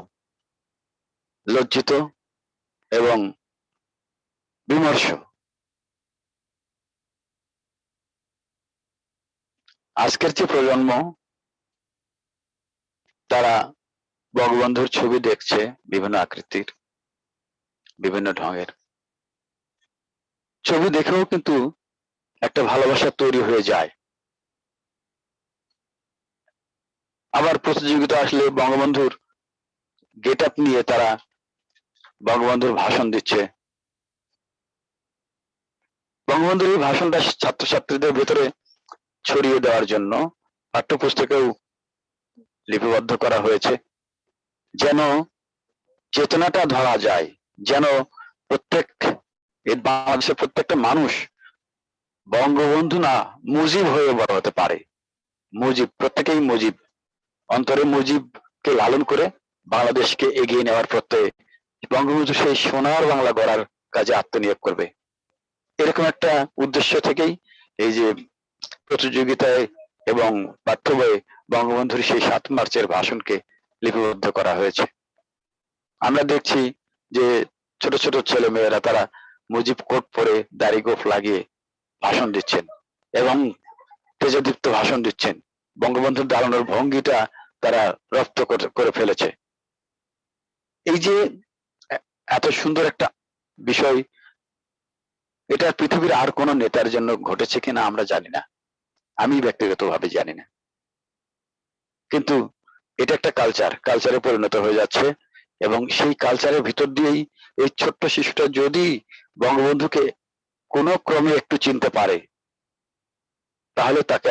লজ্জিত এবং বিমর্ষ। আজকের যে প্রজন্ম, তারা বঙ্গবন্ধুর ছবি দেখছে বিভিন্ন আকৃতির, বিভিন্ন ঢঙের ছবি দেখেও কিন্তু একটা ভালোবাসা তৈরি হয়ে যায়। আবার প্রতিযোগিতা আসলে বঙ্গবন্ধুর গেট আপ নিয়ে তারা বঙ্গবন্ধুর ভাষণ দিচ্ছে। বঙ্গবন্ধুর এই ভাষণটা ছাত্রছাত্রীদের ভেতরে ছড়িয়ে দেওয়ার জন্য পাঠ্যপুস্তকেও লিপিবদ্ধ করা হয়েছে, যেন চেতনাটা ধরা যায়, যেন প্রত্যেক এই বাংলাদেশের প্রত্যেকটা মানুষ বঙ্গবন্ধু না মুজিব হয়ে বড় হতে পারে। মুজিব, প্রত্যেকেই মুজিব, অন্তরে মুজিবকে লালন করে বাংলাদেশকে এগিয়ে নেওয়ার প্রত্যয়ে বঙ্গবন্ধু সেই সোনার বাংলা গড়ার কাজে আত্মনিয়োগ করবে, এরকম একটা উদ্দেশ্য থেকেই এই যে প্রতিযোগিতায় এবং পাঠ্য বইয়ে বঙ্গবন্ধুর সেই ৭ মার্চের ভাষণকে লিপিবদ্ধ করা হয়েছে। আমরা দেখছি যে ছোট ছোট ছেলে মেয়েরা তারা মুজিব কোট পরে দাড়ি গোঁফ লাগিয়ে ভাষণ দিচ্ছেন এবং তেজদীপ্ত ভাষণ দিচ্ছেন। বঙ্গবন্ধুর দাঁড়ানোর ভঙ্গিটা তারা রপ্ত করে ফেলেছে। এই যে এত সুন্দর একটা বিষয়, এটা পৃথিবীর আর কোন নেতার জন্য ঘটেছে কিনা আমরা জানি না, আমি ব্যক্তিগতভাবে জানি না, কিন্তু এটা একটা কালচারে পরিণত হয়ে যাচ্ছে এবং সেই কালচারের ভিতর দিয়েই এই ছোট্ট শিশুটা যদি বঙ্গবন্ধুকে কোনো ক্রমে একটু চিনতে পারে, তাহলে তাকে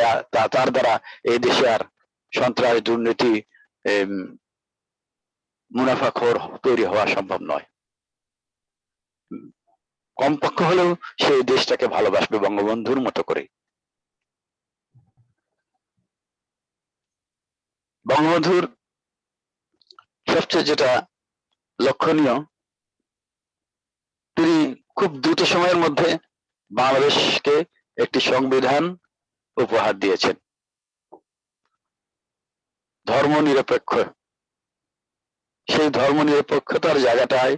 তার দ্বারা এই দেশে আর সন্ত্রাস, দুর্নীতি, মুনাফাখোর তৈরি হওয়া সম্ভব নয়। কমপক্ষ হলেও সেই দেশটাকে ভালোবাসবে বঙ্গবন্ধুর মতো করে। বঙ্গবন্ধুর সবচেয়ে যেটা লক্ষণীয়, তিনি খুব দ্রুত সময়ের মধ্যে বাংলাদেশকে একটি সংবিধান উপহার দিয়েছেন, ধর্মনিরপেক্ষ। সেই ধর্মনিরপেক্ষতার জায়গাটায়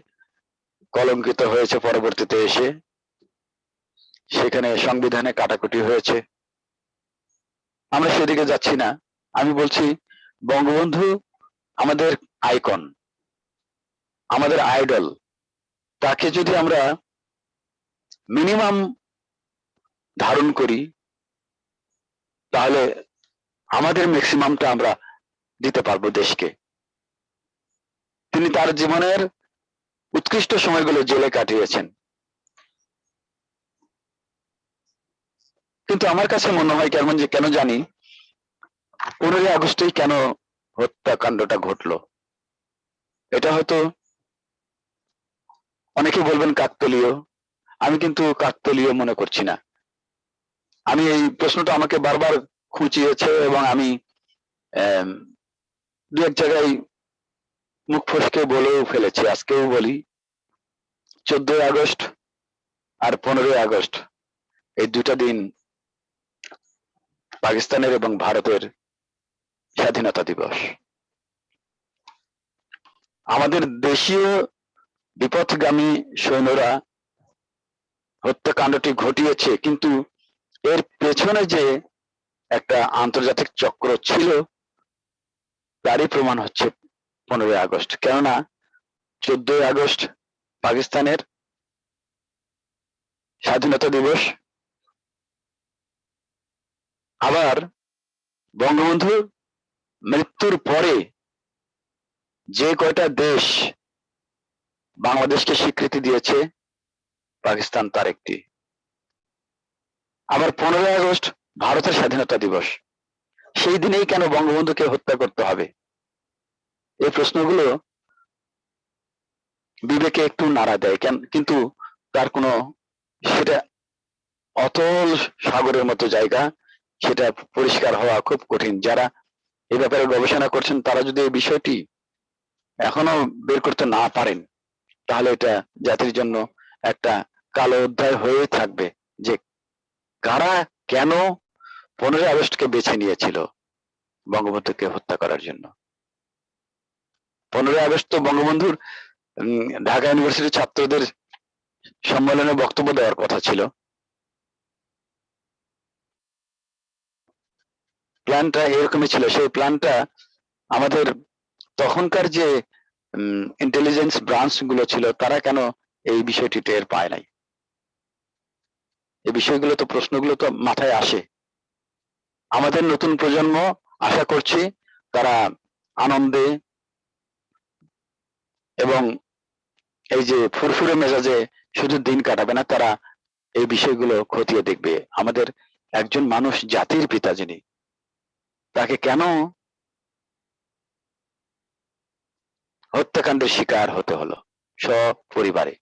কলঙ্কিত হয়েছে পরবর্তীতে এসে, সেখানে সংবিধানে কাটাকুটি হয়েছে। আমরা সেদিকে যাচ্ছি না, আমি বলছি বঙ্গবন্ধু আমাদের আইকন, আমাদের আইডল, তাকে যদি আমরা মিনিমাম ধারণ করি তাহলে আমাদের ম্যাক্সিমামটা আমরা দিতে পারবো দেশকে। তিনি তার জীবনের উৎকৃষ্ট সময়গুলো জেলে কাটিয়েছেন, কিন্তু আমার কাছে মনে হয় কেন জানি 15 আগস্টেই কেন হত্যাকাণ্ডটা ঘটলো। এটা হয়তো অনেকে বলবেন কাকতালীয়, আমি কিন্তু কাকতালীয় মনে করছি না। আমি এই প্রশ্নটা আমাকে বারবার খুঁচিয়েছে এবং আমি দু এক জায়গায় মুখ ফসকে বলেও ফেলেছি, আজকেও বলি, 14 আগস্ট আর 15 আগস্ট এই দুটা দিন পাকিস্তানের এবং ভারতের স্বাধীনতা দিবস। আমাদের দেশীয় বিপথগামী সৈন্যরা হত্যাকাণ্ডটি ঘটিয়েছে, কিন্তু এর পেছনে যে একটা আন্তর্জাতিক চক্র ছিল তারই প্রমাণ হচ্ছে 15 আগস্ট। কেননা 14 আগস্ট পাকিস্তানের স্বাধীনতা দিবস, আবার বঙ্গবন্ধু মৃত্যুর পরে যে কয়টা দেশ বাংলাদেশকে স্বীকৃতি দিয়েছে পাকিস্তান তার একটি। আবার 15 আগস্ট ভারতের স্বাধীনতা দিবস, সেই দিনেই কেন বঙ্গবন্ধুকে হত্যা করতে হবে? এই প্রশ্নগুলো বিবেকে একটু নাড়া দেয়, কিন্তু তার কোনো, সেটা অতল সাগরের মতো জায়গা, সেটা পরিষ্কার হওয়া খুব কঠিন। যারা এই ব্যাপারে গবেষণা করছেন তারা যদি এই বিষয়টি এখনো বের করতে না পারেন, তাহলে এটা জাতির জন্য একটা কালো অধ্যায় হয়ে থাকবে, যে কারা কেন 15 আগস্টকে বেছে নিয়েছিল বঙ্গবন্ধুকে হত্যা করার জন্য। 15 আগস্ট তো বঙ্গবন্ধুর ঢাকা ইউনিভার্সিটির ছাত্রদের সম্মেলনে বক্তব্য দেওয়ার কথা ছিল। প্ল্যানটা এরকমই ছিল। সেই প্ল্যানটা আমাদের তখনকার যে ইন্টেলিজেন্স ব্রাঞ্চ গুলো ছিল তারা কেন এই বিষয়টি টের পায় নাই? এই বিষয়গুলো তো, প্রশ্নগুলো তো মাথায় আসে। আমাদের নতুন প্রজন্ম, আশা করছি তারা আনন্দে এবং এই যে ফুরফুরে মেজাজে শুধু দিন কাটাবে না, তারা এই বিষয়গুলো খতিয়ে দেখবে। আমাদের একজন মানুষ, জাতির পিতা যিনি, তাকে কেন হত্যাকাণ্ডের শিকার হতে হলো সপরিবারে।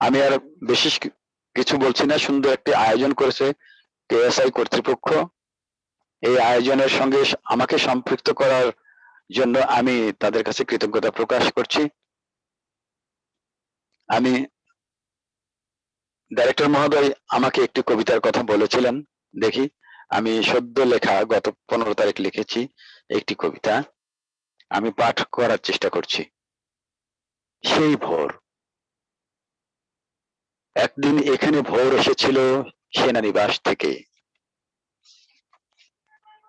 আমি আর বেশি কিছু বলছি না, সুন্দর একটি আয়োজন করেছে কেএসআই কর্তৃপক্ষ। এই আয়োজনের সঙ্গে আমাকে সম্পৃক্ত করার জন্য আমি তাদের কাছে কৃতজ্ঞতা প্রকাশ করছি। আমি ডাইরেক্টর মহোদয় আমাকে একটি কবিতার কথা বলেছিলেন, দেখি আমি সদ্য লেখা গত 15 তারিখ লিখেছি একটি কবিতা, আমি পাঠ করার চেষ্টা করছি। সেই ভোর। একদিন এখানে ভোর এসেছিল সেনানিবাস থেকে,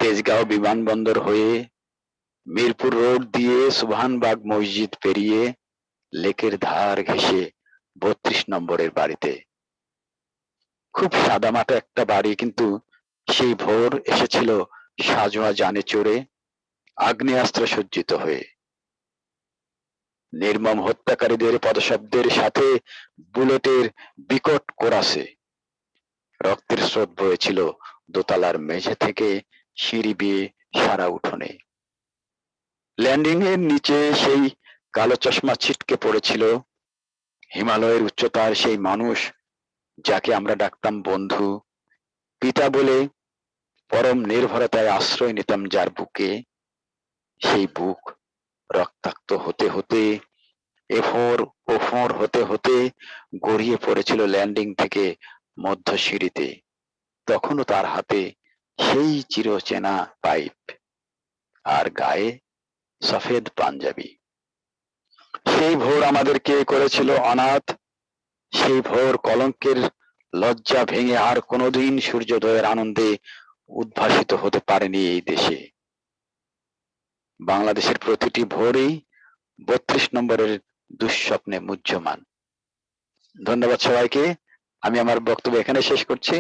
তেজগাঁও বিমানবন্দর হয়ে মিরপুর রোড দিয়ে সুবহানবাগ মসজিদ পেরিয়ে লেকের ধার ঘেঁষে 32 নম্বরের বাড়িতে। খুব সাদামাটা একটা বাড়ি, কিন্তু সেই ভোর এসেছিল সাজোয়া যানে চড়ে, আগ্নেয়াস্ত্র সজ্জিত হয়ে। নির্মম হত্যাকারীদের পদশব্দের সাথে বুলেটের বিকট কোরাসে রক্তের স্রোত বয়েছিল দোতলার মেঝে থেকে সিঁড়ি বেয়ে সারা উঠোনে। ল্যান্ডিং এর নিচে সেই কালো চশমা ছিটকে পড়েছিল হিমালয়ের উচ্চতার সেই মানুষ যাকে আমরা ডাকতাম বন্ধু, পিতা বলে পরম নির্ভরতায় আশ্রয় নিতাম যার বুকে। সেই বুক রক্তাক্ত হতে হতে এফোর ওফোর হতে হতে গড়িয়ে পড়েছিল ল্যান্ডিং থেকে মধ্য সিঁড়িতে। তখনও তার হাতে সেই চিরচেনা পাইপ আর গায়ে সফেদ পাঞ্জাবি। সেই ভোর আমাদেরকে করেছিল অনাথ। সেই ভোর কলঙ্কের লজ্জা ভেঙে আর কোনোদিন সূর্যোদয়ের আনন্দে উদ্ভাসিত হতে পারেনি এই দেশে। বাংলাদেশের প্রতিটি ভোরেই 32 নম্বরের দুঃস্বপ্নে মুহ্যমান। ধন্যবাদ সবাইকে। আমি আমার বক্তব্য এখানে শেষ করছি।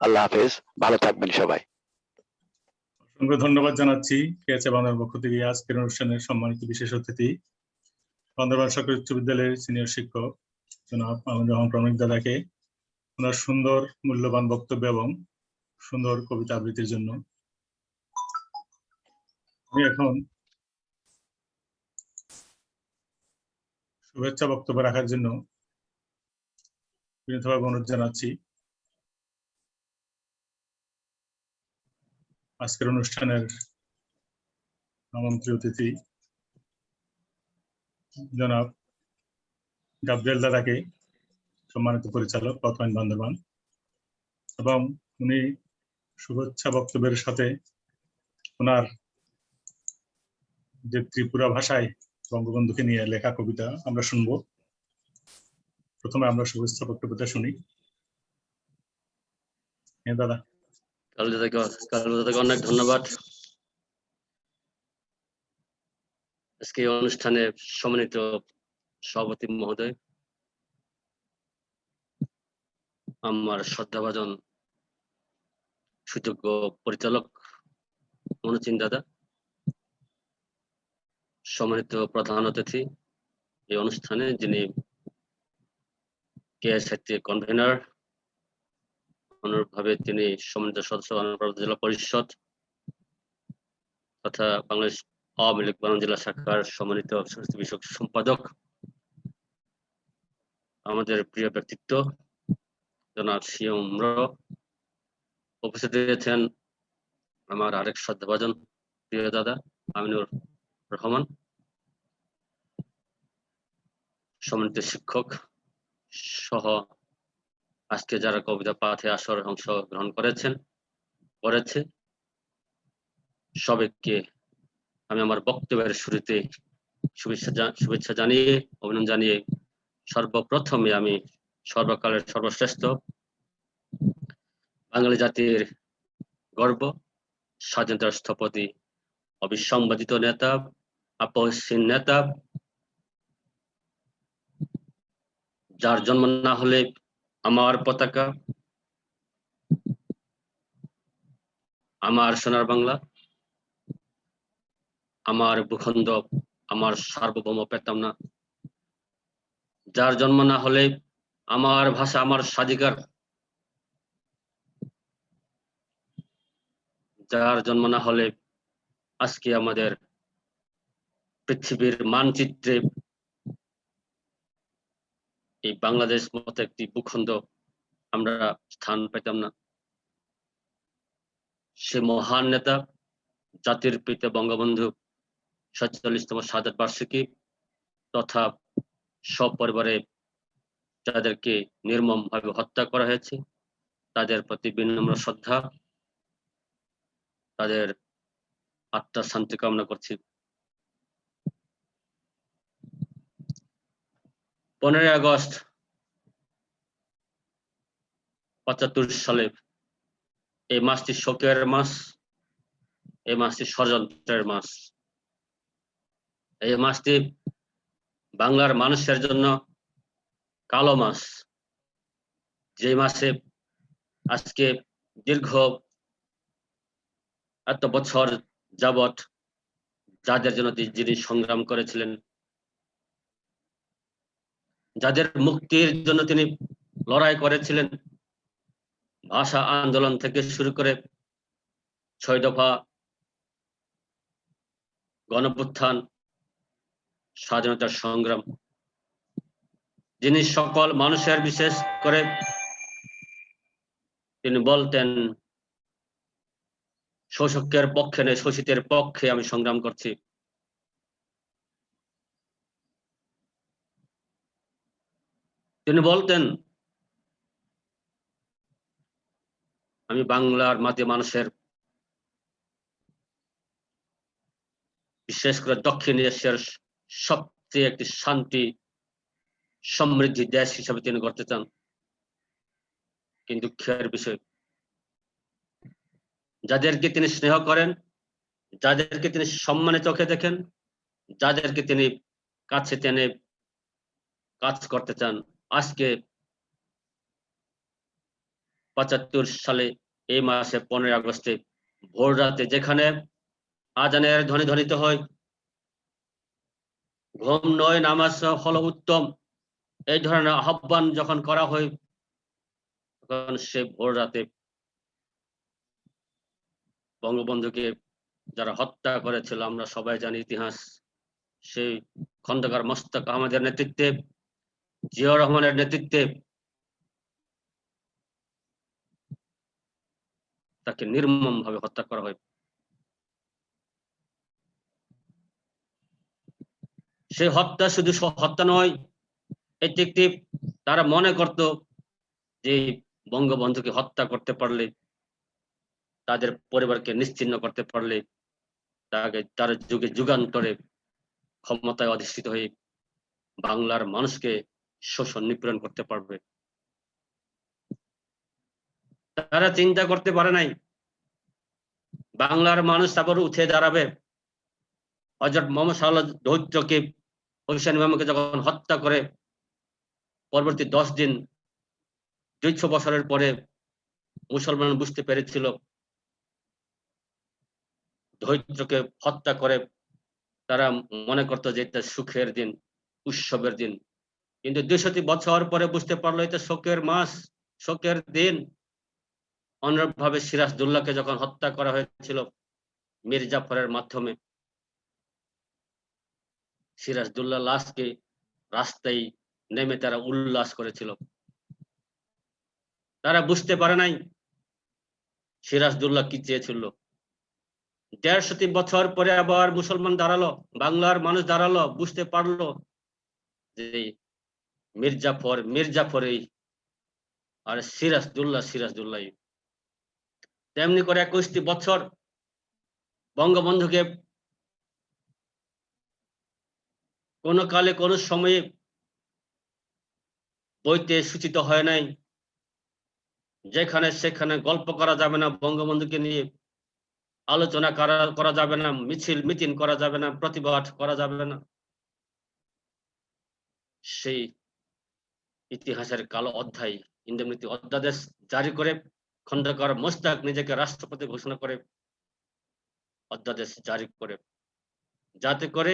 আল্লাহ হাফেজ, ভালো থাকবেন সবাই। অসংখ্য ধন্যবাদ জানাচ্ছি কেএসএ বাংলার পক্ষ থেকে আজকের অনুষ্ঠানের সম্মানিত বিশেষ অতিথি বান্দরবান সরকারি উচ্চ বিদ্যালয়ের সিনিয়র শিক্ষক জনাব আলম রহমান প্রমিক দাদাকে ওনার সুন্দর মূল্যবান বক্তব্য এবং সুন্দর কবিতা আবৃত্তির জন্য। আমি এখন শুভেচ্ছা বক্তব্য রাখার জন্য বিনীতভাবে অনুরোধ জানাচ্ছি আজকের অনুষ্ঠানের আমন্ত্রিত অতিথি জনাব গাব্রিয়েল দাদাকে, সম্মানিত পরিচালক পথ-আইন বান্দরবান, এবং উনি শুভেচ্ছা বক্তব্যের সাথে ওনার যে ত্রিপুরা ভাষায় বঙ্গবন্ধুকে নিয়ে লেখা কবিতা আমরা শুনবো। প্রথমে আমরা শুভেচ্ছা বক্তব্যটা শুনি। হ্যাঁ দাদা। কালু দাদাকে অনেক ধন্যবাদ। আজকে অনুষ্ঠানে সম্মানিত সভাপতি মহোদয়, আমার শ্রদ্ধাভাজন সুযোগ্য পরিচালক মনোচিন দাদা, সম্মানিত প্রধান অতিথি এই অনুষ্ঠানে যিনি কেএসআই কনভেনার, অনুরূপভাবে তিনি সম্মানিত সদস্য জেলা পরিষদ তথা বাংলাদেশ আওয়ামী লীগ বারান জেলা শাখার সম্মানিত সংস্কৃতি বিষয়ক সম্পাদক, আমাদের প্রিয় ব্যক্তিত্ব জনাব সিএম উপস্থিত রয়েছেন আমার আরেক শ্রদ্ধাভাজন প্রিয় দাদা আমিনুর রহমান, সম্মানিত শিক্ষক সহ আজকে যারা কবিতা পাঠে আসর অংশগ্রহণ করেছে সবাইকে আমি আমার বক্তব্যের শুরুতে শুভেচ্ছা জানিয়ে অভিনন্দন জানিয়ে সর্বপ্রথমে আমি সর্বকালের সর্বশ্রেষ্ঠ বাঙালি জাতির গর্ব, স্বাধীনতার স্থপতি, অবিসংবাদিত নেতা, আপসহীন নেতা, যার জন্ম না হলে আমার পতাকা, আমার সোনার বাংলা, আমার ভূখণ্ড, আমার সার্বভৌম পেতাম না, যার জন্ম না হলে আমার ভাষা, আমার স্বাধিকার, যার জন্ম না হলে আজকে আমাদের পৃথিবীর মানচিত্রে এই বাংলাদেশ মতো একটি ভূখণ্ড আমরা স্থান পেতাম না। সে মহান নেতা জাতির পিতা বঙ্গবন্ধু ৪৭তম শাহাদাত বার্ষিকী তথা সপরিবারে যাদেরকে নির্মমভাবে হত্যা করা হয়েছে তাদের প্রতি বিনম্র শ্রদ্ধা, তাদের আত্মার শান্তি কামনা করছি। 15ই আগস্ট ৭৫ সালে এই মাসটি শোকের মাস, এই মাসটি ষড়যন্ত্রের মাস, এই মাসটি বাংলার মানুষের জন্য কালো মাস, যে মাসে আজকে দীর্ঘ এত বছর যাবৎ যাদের জন্য যিনি সংগ্রাম করেছিলেন, যাদের মুক্তির জন্য তিনি লড়াই করেছিলেন, ভাষা আন্দোলন থেকে শুরু করে ৬ দফা গণঅভ্যুত্থান, স্বাধীনতার সংগ্রাম, যিনি সকল মানুষের বিশেষ করে তিনি বলতেন শোষকের পক্ষে নয় শোষিতের পক্ষে আমি সংগ্রাম করছি। তিনি বলতেন আমি বাংলার মাটি মানুষের, বিশেষ করে দক্ষিণ এশিয়ার সবচেয়ে একটি শান্তি সমৃদ্ধি দেশ হিসাবে তিনি করতে চান। কিন্তু দুঃখের বিষয়, যাদেরকে তিনি স্নেহ করেন, যাদেরকে তিনি সম্মানের চোখে দেখেন, যাদেরকে তিনি কাছে টেনে কাজ করতে চান, আজকে ৭৫ সালে এই মাসে 15 আগস্টে ভোর রাতে যেখানে আজানের ধ্বনি ধ্বনিত হয়, ঘুম নয় নামাজ হলো উত্তম, এই ধরনের আহ্বান যখন করা হয় তখন সে ভোর রাতে বঙ্গবন্ধুকে যারা হত্যা করেছিল আমরা সবাই জানি ইতিহাস, সেই খন্দকার মোস্তাক আহমেদের নেতৃত্বে, জিয়াউর রহমানের নেতৃত্বে তাকে নির্মমভাবে হত্যা করা হয়। সেই হত্যা শুধু হত্যা নয়, এটি একটি তারা মনে করত যে বঙ্গবন্ধুকে হত্যা করতে পারলে, তাদের পরিবারকে নিশ্চিহ্ন করতে পারলে তারা যুগে যুগান্তরে ক্ষমতায় অধিষ্ঠিত হয়ে বাংলার মানুষকে শোষণ নিপীড়ন করতে পারবে। তারা চিন্তা করতে পারে নাই বাংলার মানুষ আবার উঠে দাঁড়াবে। হযরত মুহাম্মদ সাল্লাল্লাহু আলাইহি দৈত্যকে, হোসেন ইমামকে যখন হত্যা করে পরবর্তী 10 দিন 200 বছরের পরে মুসলমান বুঝতে পেরেছিল দৈত্যকে হত্যা করে তারা মনে করতো যে এটা সুখের দিন, উৎসবের দিন, কিন্তু 200 বছর পরে বুঝতে পারলো এটা শোকের মাস, শোকের দিন। অনুরূপভাবে সিরাজউদ্দৌলাকে যখন হত্যা করা হয়েছিল মীর জাফরের মাধ্যমে, সিরাজউদ্দৌলা লাশকে রাস্তায় নেমে তারা উল্লাস করেছিল। তারা বুঝতে পারে নাই সিরাজউদ্দৌলা কি চেয়েছিল। 150 বছর পরে আবার মুসলমান দাঁড়ালো, বাংলার মানুষ দাঁড়ালো, বুঝতে পারলো যে মীর জাফরই আর সিরাজউদ্দৌলাই। তেমনি করে 21 বছর বঙ্গবন্ধুকে কোন কালে কোন সময়ে বইতে সূচিত হয় নাই, যেখানে সেখানে গল্প করা যাবে না, বঙ্গবন্ধুকে নিয়ে আলোচনা করা যাবে না, মিছিল মিটিং করা যাবে না, প্রতিবাদ করা যাবে না। সেই ইতিহাসের কালো অধ্যায় ইন্ডেমনিটি অধ্যাদেশ জারি করে খন্দকার মোস্তাক নিজেকে রাষ্ট্রপতি ঘোষণা করে অধ্যাদেশ জারি করে, যাতে করে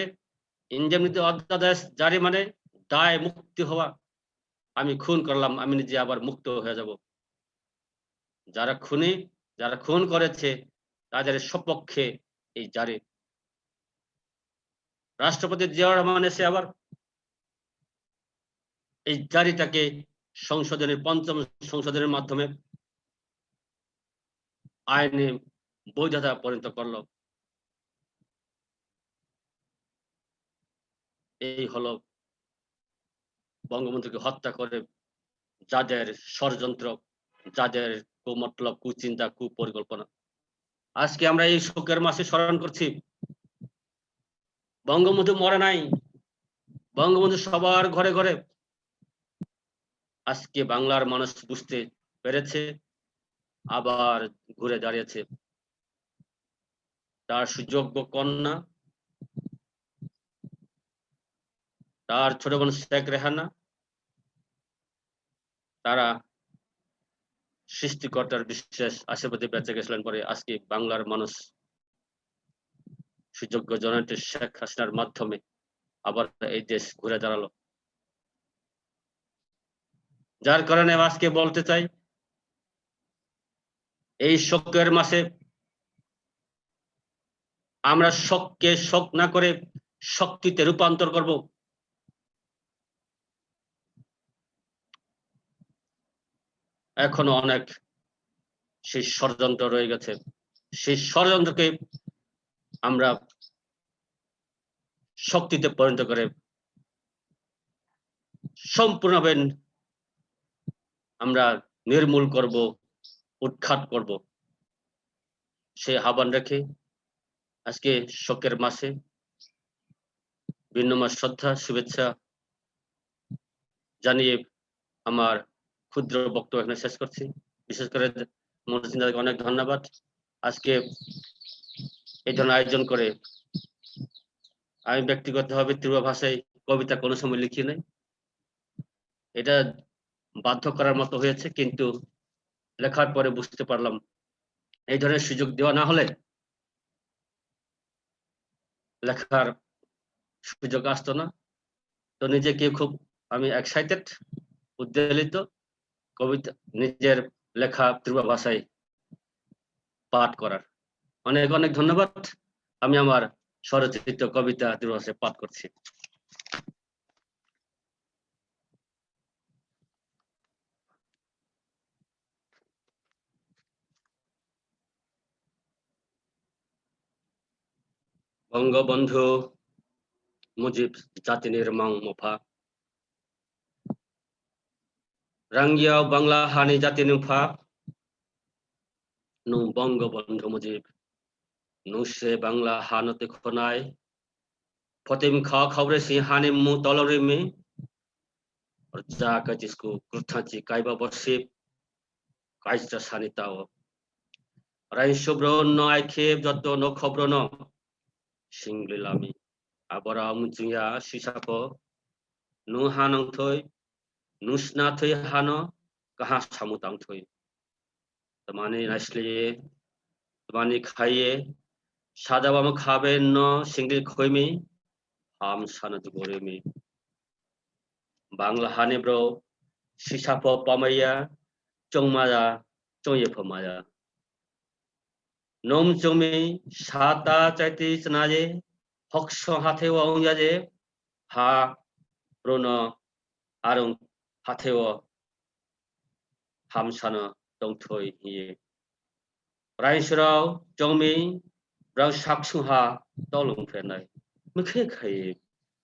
ইন্ডেমনিটি অধ্যাদেশ জারি মানে দায় মুক্তি হওয়া, আমি খুন করলাম আমি নিজে আবার মুক্ত হয়ে যাব। যারা খুন করেছে তাদের সপক্ষে এই জারি রাষ্ট্রপতি জিয়াউর রহমান এসে আবার এই জারিটাকে সংশোধনের ৫ম সংশোধনের মাধ্যমে আইনে বৈধতা পরিণত করলো। এই হলো বঙ্গবন্ধুকে হত্যা করে যাদের ষড়যন্ত্র, যাদের কুমতলব, কুচিন্তা, কুপরিকল্পনা। আজকে আমরা এই শোকের মাসে স্মরণ করছি, বঙ্গবন্ধু মরে নাই, বঙ্গবন্ধু সবার ঘরে ঘরে। আজকে বাংলার মানুষ বুঝতে পেরেছে, আবার ঘুরে দাঁড়িয়েছে। তার সুযোগ্য কন্যা, তার ছোট বোন শেখ রেহানা, তারা সৃষ্টিকর্তার বিশেষ আশীর্বাদে বেঁচে গেছিলেন পরে আজকে বাংলার মানুষ সুযোগ্য জননেত্রী শেখ হাসিনার মাধ্যমে আবার এই দেশ ঘুরে দাঁড়ালো। যার কারণে আজকে বলতে চাই, এই শোকের মাসে আমরা শোককে শোক না করে শক্তিতে রূপান্তর করব। এখনো অনেক সেই ষড়যন্ত্র রয়ে গেছে, সেই ষড়যন্ত্রকে আমরা শক্তিতে পরিণত করে সম্পূর্ণভাবে আমরা নির্মূল করব, উৎখাত করব। সেই আহ্বান রেখে আজকে শোকের মাসে বিনম্র শ্রদ্ধা, শুভেচ্ছা জানিয়ে আমার ক্ষুদ্র বক্তব্য এখানে শেষ করছি। বিশেষ করে মহসিন দাদাকে অনেক ধন্যবাদ। আজকে এই ধরনের আয়োজন করে, আমি ব্যক্তিগতভাবে ত্রিপুরা ভাষায় কবিতা কোনো সময় লিখি নাই, এটা বাধ্য করার মতো হয়েছে, কিন্তু লেখার পরে বুঝতে পারলাম এই ধরনের সুযোগ দেওয়া না হলে লেখার সুযোগ আসতো না। তো নিজেকে খুব আমি এক্সাইটেড, উদ্বেলিত কবিতা, নিজের লেখা ত্রিপুরা ভাষায় পাঠ করার। অনেক অনেক ধন্যবাদ। আমি আমার স্বরচিত কবিতা ত্রিপুরা ভাষায় পাঠ করছি। বঙ্গবন্ধু মুজিব জাতি নির্মাণ মফা, রাঙ্গিয়াও বাংলা হানি জাতি নুফা, নু বঙ্গবন্ধু মুজিব নুসে বাংলা হানতে খোনায়, ফতেম खा खबरे सी हानि मु तलरे में, और जाकर जिसको कुर्थाची काइबा बसिप काइस्टा सानिताओ राइन शुभ्र न आइखेब जत न खब्र न सिंग्लिलामी आबरा मुजिया सिसाको नु हानंग थई नुसना थई हानो कहा सामुतांग थई तमानी नासलिए तमानी खाइए साजाबाम खाबे न सिंग्लिल खइमी हाम सानत गोरेमी बांग्ला हानि ब्रो सिसापो पामैया चंगमाया चंये फमाया नम चंगमी साता चाइती चनाजे हक्ष हाथे वाउंजाजे हा ब्रोनो आरुं हाथे व हामसानो दंथोय हिये राइसराव चंगमी ब्रां साक्षुहा तलुं फेनाय मुखे खाये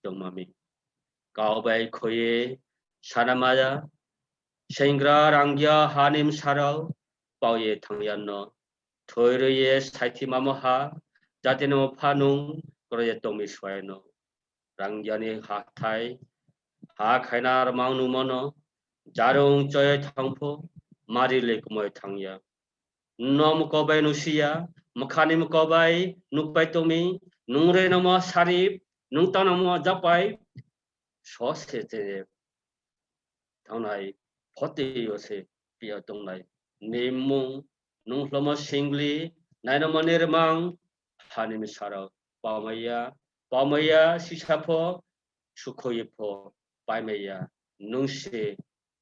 चंगमामी गावबाय खोये सानामाया सेंग्रा रांगिया हानिम साराव पावये थांयानो थोइरये साइथि मामहा जातिनो फानुं करये तोमि स्वायनो रांगियानि हाथाय हा खायनार मावनु मनो जारुं चय थांफो मारिले कुमय थांया नम कबाय नुसिया मखानिम कबाय नुकबाय तोमि नुंरे नम सारिब नुंता नम जापाय ससेते थांनाय फते यसे पिया दंनाय नेमुं नुंफ्लम सिंग्लि नायनम निर्मां हानिम साराव पामैया पामैया सिसाफो सुखयफो पाइमैया नुंसे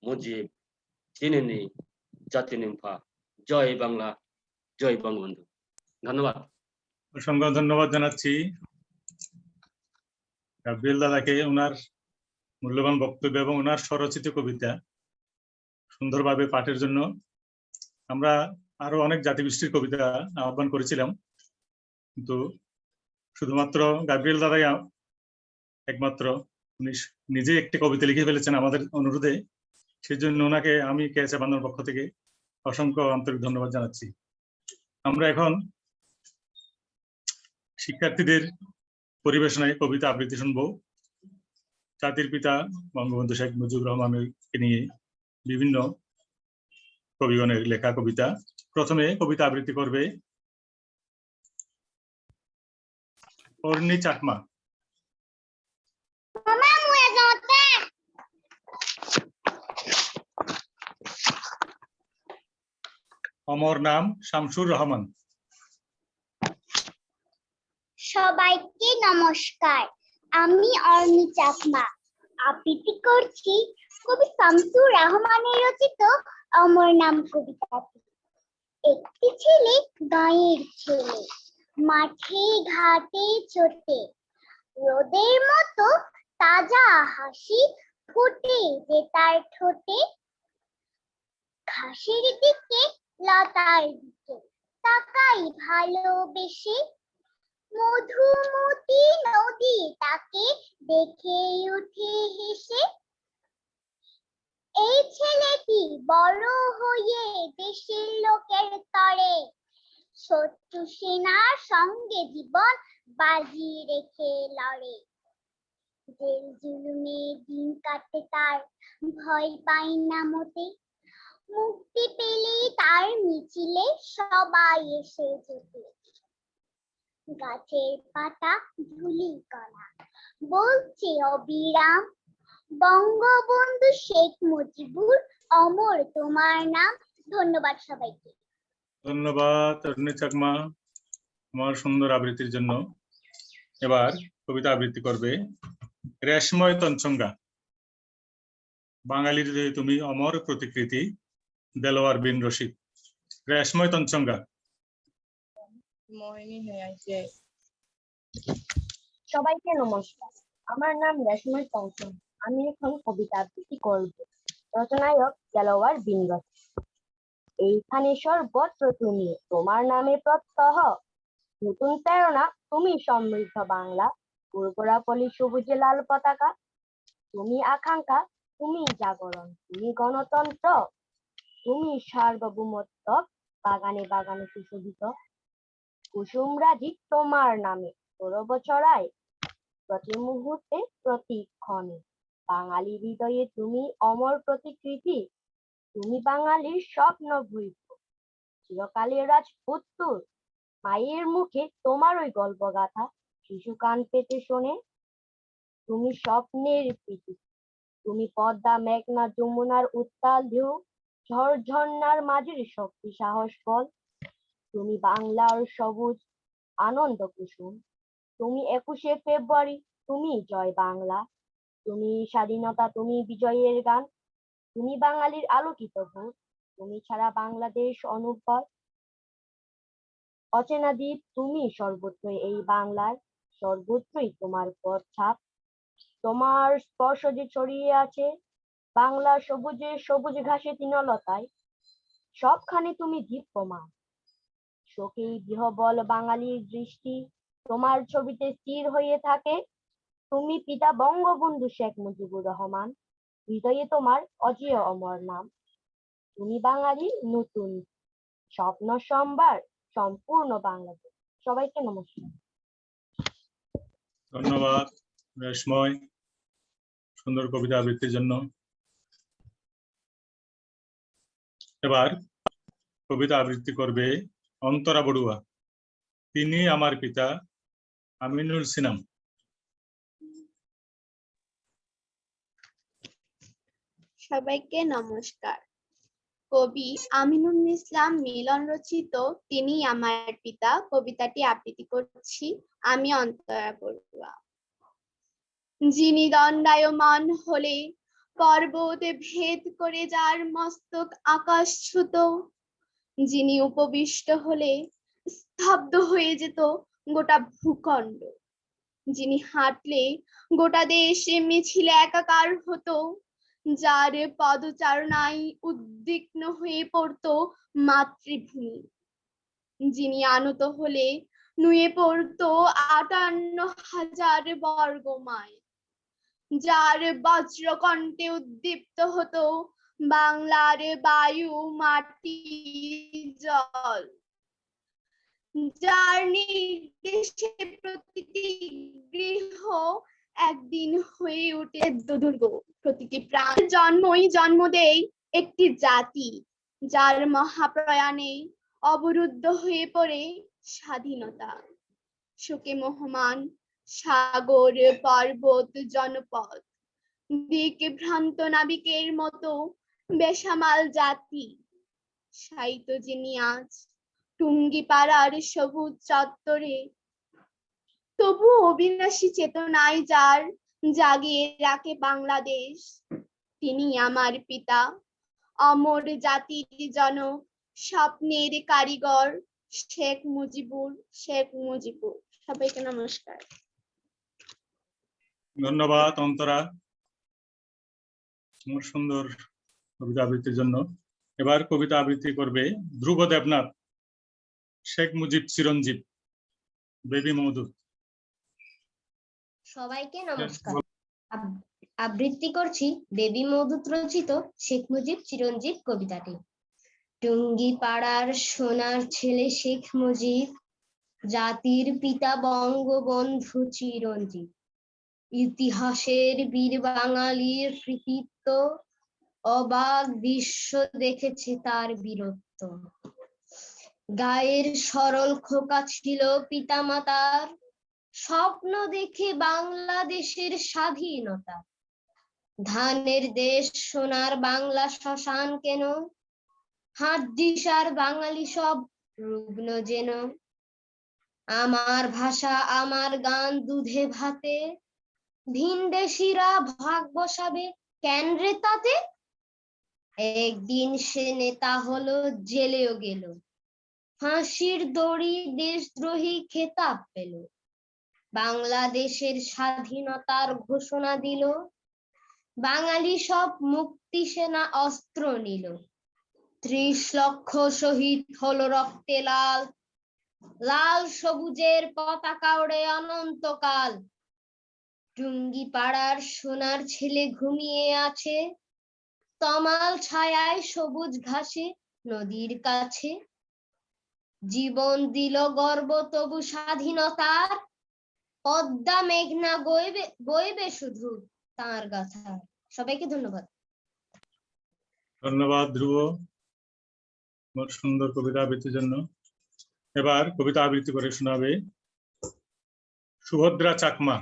मुजिब जिनिनी জাতিনিম্ফা। জয় বাংলা, জয় বঙ্গবন্ধু। ধন্যবাদ। অসংখ্য ধন্যবাদ জানাচ্ছি। গাব্রিয়েল দাদাকে ওনার মূল্যবান বক্তব্য এবং ওনার স্বরচিত কবিতা সুন্দরভাবে পাঠের জন্য আমরা আরো অনেক জাতিগোষ্ঠীর কবিতা আহ্বান করেছিলাম, কিন্তু শুধুমাত্র গাব্রিয়েল দাদাই একমাত্র উনি নিজে একটি কবিতা লিখে ফেলেছেন আমাদের অনুরোধে। সেই জন্য ওনাকে আমি কেএসএ বান্দরবানের পক্ষ থেকে অসংখ্য আন্তরিক ধন্যবাদ জানাচ্ছি। আমরা এখন শিক্ষার্থীদের পরিবেশনায় কবিতা আবৃত্তি শুনবো। জাতির পিতা বঙ্গবন্ধু শেখ মুজিবুর রহমানকে নিয়ে বিভিন্ন কবিগণের লেখা কবিতা। প্রথমে কবিতা আবৃত্তি করবে অর্ণি চাকমা। আমার নাম শামসুর রহমান। সবাইকে নমস্কার, আমি অর্ণি চাকমা আবৃত্তি করছি কবি শামসুর রহমানের রচিত আমার নাম কবিতাটি। একটি ছেলে গাঁয়ের ছেলে, মাঠে ঘাটে ছোটে, রোদের মতো তাজা হাসি ফুটে যে তার ঠোঁটে। ঘাসের দিকে লতার দিকে তাকাই ভালোবেসে, মধুমতি নদী তাকে দেখে উঠে হেসে। এই ছেলেটি বড় হয়ে দেশের লোকের তরে শত্রু সেনার সঙ্গে জীবন বাজি রেখে লড়ে। জেল জুলুমে দিন কাটে তার, ভয় পাই না মোতে, মুক্তি পেলে তার মিছিলে সবাই এসে জুটে। গাছের পাতা ধুলি কণা বলছে অবিরাম, বঙ্গবন্ধু শেখ মুজিবুর অমর তোমার নাম। ধন্যবাদ সবাইকে। ধন্যবাদ অর্ণি চাকমা আমার সুন্দর আবৃত্তির জন্য। এবার কবিতা আবৃত্তি করবে রেশময় তঞ্চঙ্গা। বাঙালির যে তুমি অমর প্রতিকৃতি, দেলোয়ার বিন রশিদ। রেশময় তঞ্চঙ্গা। সবাইকে নমস্কার, আমার নাম রেশময় তঞ্চন। আমি এখন কবিতা আবৃত্তি করব। রচনায়ক দেলোয়ার বিন রশিদ। এইখানে সর্বত্র তুমি, তোমার নামে প্রত্যহ, নতুন প্রেরণা তুমি সমৃদ্ধ বাংলা, উর্বরা পলি সবুজে লাল পতাকা। তুমি আকাঙ্ক্ষা, তুমি জাগরণ, তুমি গণতন্ত্র, তুমি সার্বভৌমত্ব, বাগানে বাগানে সুশোভিত। কুসুমরাজি তোমার নামে গৌরব ছড়ায়, প্রতি মুহূর্তে প্রতিক্ষণে। বাঙালি হৃদয়ে তুমি অমর প্রতিকৃতি, তুমি বাঙালির স্বপ্ন ভুইব, চিরকালের রাজপুত্র। মায়ের মুখে তোমার ওই গল্পগাথা শিশু কান পেতে শোনে। তুমি স্বপ্নের প্রীতি, তুমি পদ্মা মেঘনা যমুনার উত্তাল ঢেউ, ঝড় ঝর্ণার মাঝের শক্তি সাহস বল। তুমি বাংলার সবুজ আনন্দ কুসুম, তুমি 21শে ফেব্রুয়ারি, তুমি জয় বাংলা, তুমি স্বাধীনতা, তুমি বিজয়ের গান, তুমি বাঙালির আলোকিত ভোর, তুমি ছাড়া বাংলাদেশ অনুভব। অচেনা দ্বীপ তুমি সর্বত্রই এই বাংলার, সর্বত্রই তোমার পথ ছাপ। তোমার স্পর্শ যে ছড়িয়ে আছে বাংলা সবুজে সবুজ ঘাসে তৃণলতায়, সবখানে তুমি দীপ্যমান। শোকেই বিহবল বাঙালির দৃষ্টি তোমার ছবিতে স্থির হয়ে থাকে। তুমি পিতা বঙ্গবন্ধু শেখ মুজিবুর রহমান, হৃদয়ে তোমার অজেয় অমর নাম। তুমি বাঙালির নতুন স্বপ্ন সম্ভার, সম্পূর্ণ বাংলাদেশ। সবাইকে নমস্কার। ধন্যবাদ রেশময় সুন্দর কবিতা আবৃত্তির জন্য। এবার কবিতা আবৃত্তি করবে অন্তরা বড়ুয়া। তিনি আমার পিতা আমিনুল সিনাম। সবাইকে নমস্কার। কবি আমিনুল ইসলাম মিলন রচিত তিনি আমার পিতা কবিতাটি আবৃত্তি করছি আমি, অন্তরা বড়ুয়া। যিনি দণ্ডায়মান হলে পর্বতে ভেদ করে যার মস্তক আকাশচ্যুত, যিনি উপবিষ্ট হলে স্তব্ধ হয়ে যেত গোটা ভূখণ্ড, যিনি হাঁটলে গোটা দেশ মিছিলে একাকার হতো, যার পদচারণায় উদ্বিগ্ন হয়ে পড়তো মাতৃভূমি, যিনি আনত হলে নুয়ে পড়তো 58,000 বর্গ মাইল, যার বজ্রকণ্ঠে উদ্দীপ্ত হতো বাংলার বায়ু, মাটি, জল, যার নির্দেশে প্রতিটি গৃহ একদিন হয়ে ওঠে দুর্গ, প্রতিটি প্রাণ জন্মই জন্ম দেয় একটি জাতি, যার মহাপ্রয়াণে অবরুদ্ধ হয়ে পড়ে স্বাধীনতা। শোকে মোহমান সাগর, পর্বত, জনপদ, দিক ভ্রান্ত নাবিকের মতো বেসামাল জাতি সাহিত্য যিনি আজ টুঙ্গিপাড়ার সবুজ চত্বরে, তবু অবিনাশী চেতনায় যার জাগিয়ে রাখে বাংলাদেশ, তিনি আমার পিতা, অমর জাতির জনক, স্বপ্নের কারিগর, শেখ মুজিবুর। সবাইকে নমস্কার। ধন্যবাদ অন্তরা, তোমার সুন্দর কবিতা আবৃত্তির জন্য। এবার কবিতা আবৃত্তি করবে ধ্রুব দেবনাথ, শেখ মুজিব চিরঞ্জীব, বেবি মধু। সবাইকে নমস্কার। আবৃত্তি করছি বেবি মধুত রচিত শেখ মুজিব চিরঞ্জীব কবিতাটি। টুঙ্গি পাড়ার সোনার ছেলে শেখ মুজিব, জাতির পিতা বঙ্গবন্ধু চিরঞ্জীব, ইতিহাসের বীর বাঙালির কৃতিত্ব, অবাক বিশ্ব দেখেছে তার বীরত্ব। গায়ের সরল খোকা ছিল পিতামাতার, স্বপ্ন দেখে বাংলাদেশের স্বাধীনতা। ধানের দেশ সোনার বাংলা শ্মশান কেন, হাত দিশার বাঙালি সব রুগ্ন যেন। আমার ভাষা আমার গান দুধে ভাতে, ভিনদেশীরা ভাগ বসাবে কেন রে তাতে। একদিন সে নেতা হলো, জেলেও গেল, ফাঁসির দড়ি দেশদ্রোহী খেতাব পেল। বাংলাদেশের স্বাধীনতার ঘোষণা দিল, বাঙালি সব মুক্তি সেনা অস্ত্র নিল। 30 লক্ষ শহীদ হলো রক্তে লাল, লাল সবুজের পতাকা ওড়ে অনন্তকাল। টুঙ্গি পাড়ার সোনার ছেলে ঘুমিয়ে আছে, তমাল ছায়ায় সবুজ ঘাসে নদীর কাছে। জীবন দিল গর্ব তবু স্বাধীনতার, পদ্মা মেঘনা বইবে শুধু তাঁর গাথা। সবাইকে ধন্যবাদ। ধন্যবাদ ধ্রুব, তোমার সুন্দর কবিতা আবৃত্তির জন্য। এবার কবিতা আবৃত্তি করে শোনাবে সুভদ্রা চাকমা,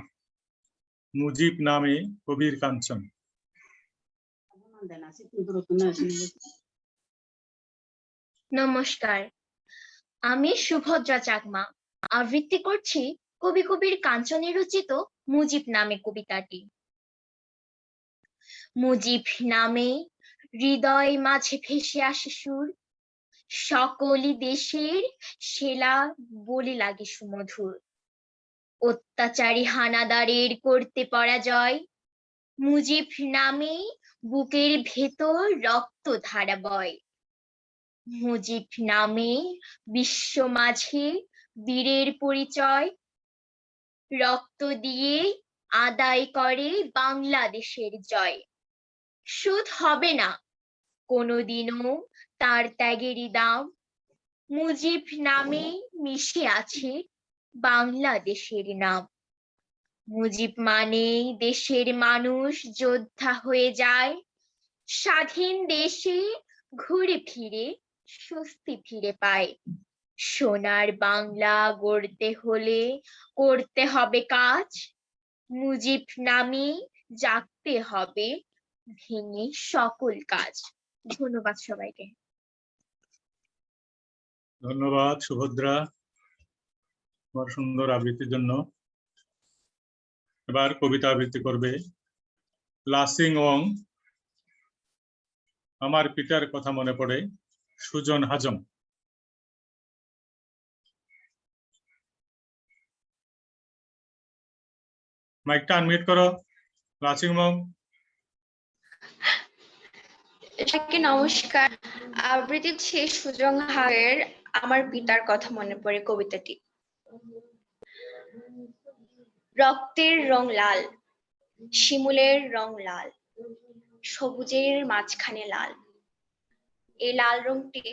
মুজিব নামে কবির কাঞ্চন। নমস্কার, আমি সুভদ্রা চাকমা আবৃত্তি করছি কবি কবির কাঞ্চনে রচিত মুজিব নামে কবিতাটি। মুজিব নামে হৃদয় মাঝে ভেসে আসে সুর, সকলই দেশের সেলা বলে লাগে সুমধুর। অত্যাচারী হানাদারের করতে পরাজয়, মুজিব নামে বুকের ভেতর রক্ত ধারা বয়। মুজিব নামে বিশ্ব মাঝে বীরের পরিচয়, রক্ত দিয়ে আদায় করে বাংলাদেশের জয়। সুদ হবে না কোনোদিনও তার ত্যাগেরই দাম, মুজিব নামে মিশে আছে বাংলাদেশের নাম। মুজিব মানেই দেশের মানুষ যোদ্ধা হয়ে যায়, স্বাধীন দেশে ঘুরে ফিরে স্বস্তি ফিরে পায়। সোনার বাংলা গড়তে হলে করতে হবে কাজ, মুজিব নামে জাগতে হবে ভেঙে সকল কাজ। ধন্যবাদ সবাইকে। ধন্যবাদ সুভদ্রা, তোমার সুন্দর আবৃত্তির জন্য। এবার কবিতা আবৃত্তি করবে লাসিং ওং, আমার পিতার কথা মনে পড়ে, সুজন হাজম। মাইকটা আনমিউট করো। লাচিং মম। সবাইকে নমস্কার। আবৃত্তি শেষ সুজং হারের আমার পিতার কথা মনে পড়ে কবিতাটি। রক্তের রং লাল, শিমুলের রং লাল, সবুজের মাঝখানে লাল। এই লাল রংটি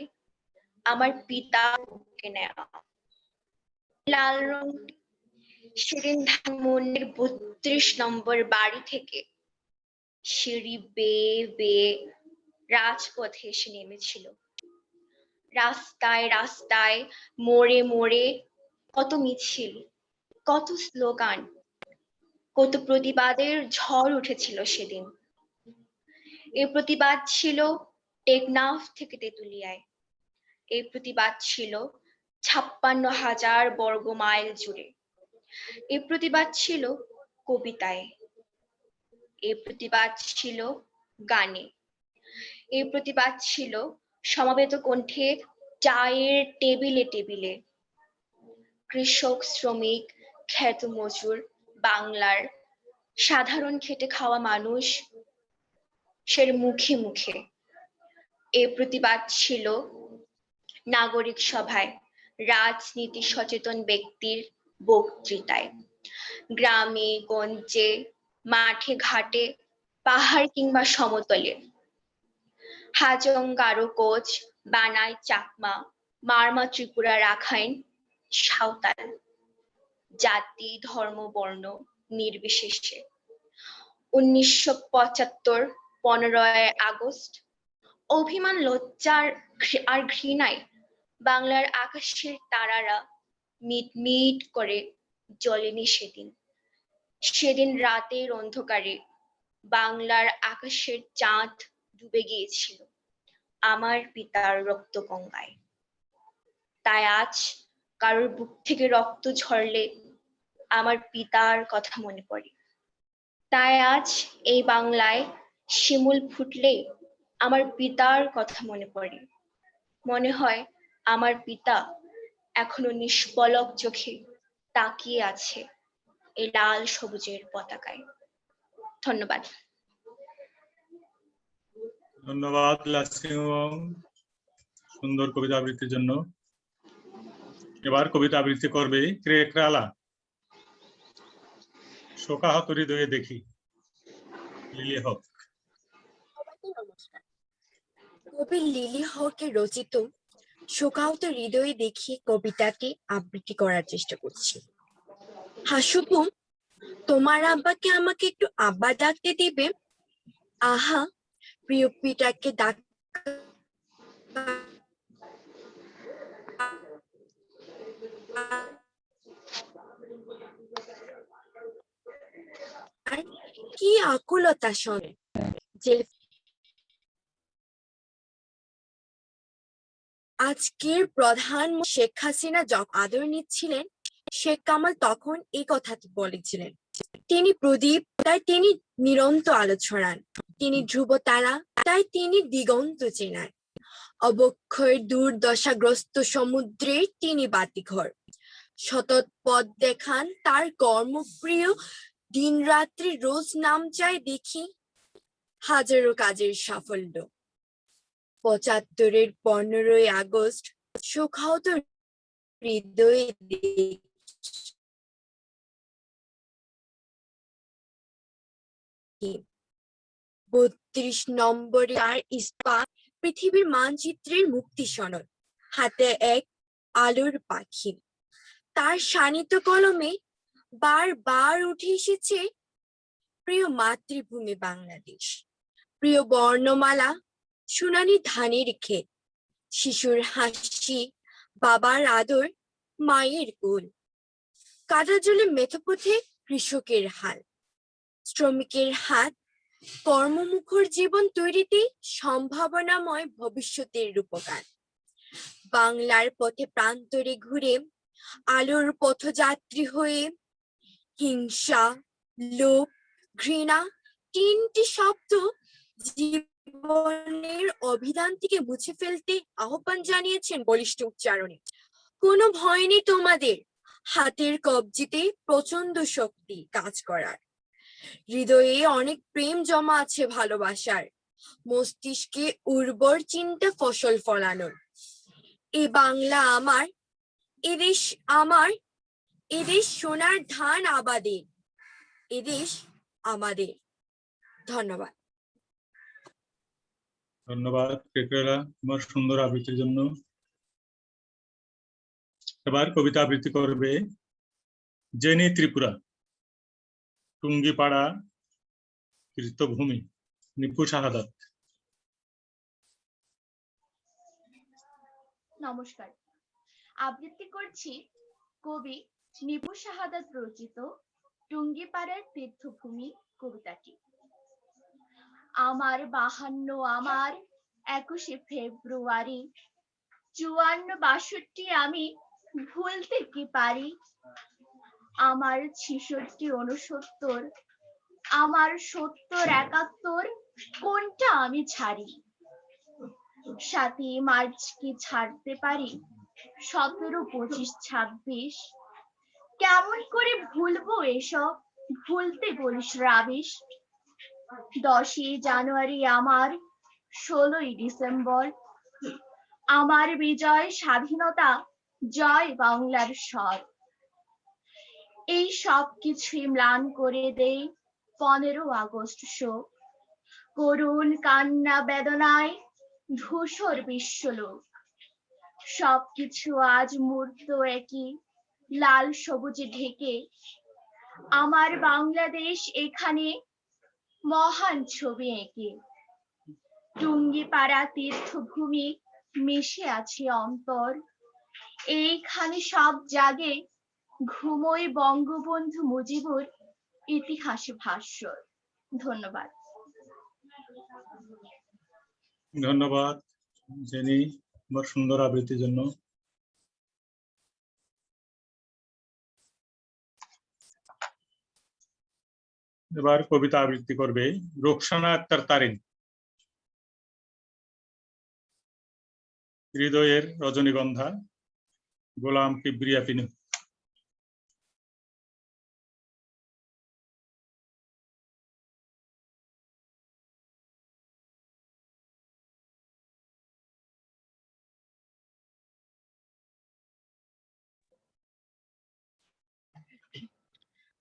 আমার পিতা নেওয়া। লাল রংটি সেদিন ধানমন্ডির 32 নম্বর বাড়ি থেকে সিঁড়ি বেয়ে বেয়ে রাজপথে এসে নেমেছিল। রাস্তায় রাস্তায়, মোড়ে মোড়ে কত মিছিল, কত স্লোগান, কত প্রতিবাদের ঝড় উঠেছিল সেদিন। এই প্রতিবাদ ছিল টেকনাফ থেকে তেঁতুলিয়ায়। এই প্রতিবাদ ছিল 56,000 বর্গ মাইল জুড়ে। এই প্রতিবাদ ছিল কবিতায়, এই প্রতিবাদ ছিল গানে, এই প্রতিবাদ ছিল সমবেত কণ্ঠে চায়ের টেবিলে টেবিলে। কৃষক, শ্রমিক, খ্যাত মজুর, বাংলার সাধারণ খেটে খাওয়া মানুষ সের মুখে মুখে। এই প্রতিবাদ ছিল নাগরিক সভায়, রাজনীতি সচেতন ব্যক্তির বক্তৃতায়, গ্রামে গঞ্জে, মাঠে ঘাটে, পাহাড় কিংবা সমতলে। হাজং, গারো, কোচ, বানাই, চাকমা, মারমা, ত্রিপুরা, রাখাইন, সাঁওতাল, জাতি, ধর্ম, বর্ণ নির্বিশেষে 1975 15ই আগস্ট অভিমান, লজ্জার আর ঘৃণায় বাংলার আকাশের তারারা মিটমিট করে জ্বলেনি সেদিন। সেদিন রাতের অন্ধকারে বাংলার আকাশের চাঁদ ডুবে গিয়েছিল আমার পিতার রক্ত গঙ্গায়। তাই আজ কারোর বুক থেকে রক্ত ঝরলে আমার পিতার কথা মনে পড়ে। তাই আজ এই বাংলায় শিমুল ফুটলে আমার পিতার কথা মনে পড়ে। মনে হয় আমার পিতা এখনো নিষ্পলক চোখে তাকিয়ে আছে এই লাল সবুজের পতাকায়। ধন্যবাদ। ধন্যবাদ লাচিং মম সুন্দর কবিতা আবৃত্তির জন্য। এবার কবিতা আবৃত্তি করবে ক্রেকরালা। শোকাহত হৃদয়ে দেখি, লিলি হক। নমস্কার। কবি লিলি হকের রচিত শোকাহত হৃদয়ে দেখি কবিতাটি আবৃত্তি করার চেষ্টা করছি। হাসুপু, তোমার আব্বাকে আমাকে একটু আব্বা ডাকতে দিবে? আহা, প্রিয় পিতাকে ডাক কি আকুলতা শোনে যে আজকের প্রধান শেখ হাসিনা যখন আদর নিচ্ছিলেন, শেখ কামাল তখন এই কথা বলেছিলেন, তিনি প্রদীপ, তাই তিনি নিরন্ত আলো ছড়ান, তিনি ধ্রুব তারা, তাই তিনি দিগন্ত চেনান, অবক্ষয় দুর্দশাগ্রস্ত সমুদ্রের তিনি বাতিঘর, সতত পথ দেখান তার কর্মপ্রিয়, দিন রাত্রি রোজ নাম চাই দেখি হাজারো কাজের সাফল্য। 75-এর 15ই আগস্ট শোকাহত হৃদয়ে 32 নম্বরে আর ইস্পাত পৃথিবীর মানচিত্রের মুক্তি সনদ, হাতে এক আলোর পাখি। তার শানিত কলমে বারবার উঠে এসেছে প্রিয় মাতৃভূমি বাংলাদেশ, প্রিয় বর্ণমালা, সোনালি ধানের ক্ষেত, শিশুর হাসি, বাবার আদর, মায়ের কোল, কাদা জলে মেথোপথে কৃষকের হাল, শ্রমিকের হাত, কর্মমুখর জীবন তৈরিতে সম্ভাবনাময় ভবিষ্যতের রূপকার। বাংলার পথে প্রান্তরে ঘুরে আলোর পথযাত্রী হয়ে হিংসা, লোভ, ঘৃণা 3টি শব্দ জীবনের অভিধান থেকে মুছে ফেলতে আহ্বান জানিয়েছেন বলিষ্ঠ উচ্চারণে। কোনো ভয় নেই তোমাদের, হাতের কবজিতে প্রচন্ড শক্তি কাজ করার, হৃদয়ে অনেক প্রেম জমা আছে ভালোবাসার, মস্তিষ্কে উর্বর চিন্তা ফসল ফলানোর। এ বাংলা আমার, এদেশ আমার, এদেশ সোনার ধান আবাদের, এদেশ আমাদের। ধন্যবাদ। ধন্যবাদ কেকরেলা তোমার সুন্দর আবৃত্তির জন্য। এবার কবিতা আবৃত্তি করবে জেনি ত্রিপুরা, টুঙ্গিপাড়া তীর্থভূমি, নিপু শাহাদাত। নমস্কার, আবৃত্তি করছি কবি নিপু শাহাদাত রচিত টুঙ্গিপাড়ার তীর্থভূমি কবিতাটি। আমার 52, আমার 21শে ফেব্রুয়ারি, 54, 62 আমি ভুলতে কি পারি? আমার 66, 69, আমার 70, 71 কোনটা আমি ছাড়ি? 7ই মার্চ কি ছাড়তে পারি? 17, 25, 26 কেমন করে ভুলবো এসব? ভুলতে বলিস রাবিশ। 10ই জানুয়ারি আমার, 16ই ডিসেম্বর আমার বিজয় স্বাধীনতা, জয় বাংলার স্বর। এই সব কিছুই ম্লান করে দেই 15 আগস্ট শোক। করুণ কান্না বেদনায় ধূসর বিশ্বলোক। সবকিছু আজ মূর্ত একই লাল সবুজে ঢেকে। আমার বাংলাদেশ এখানে মহান ছবি এঁকে। টুঙ্গিপাড়া তীর্থভূমি মিশে আছে অন্তর, এইখানে সব জাগে ঘুমোয় বঙ্গবন্ধু মুজিবুর ইতিহাসে ভাস্বর। ধন্যবাদ। ধন্যবাদ জেনি তোমার সুন্দর আবৃত্তির জন্য। এবার কবিতা আবৃত্তি করবে রোকসানা আক্তার তারিন, হৃদয়ের রজনীগন্ধা, গোলাম কিবরিয়া পিনু।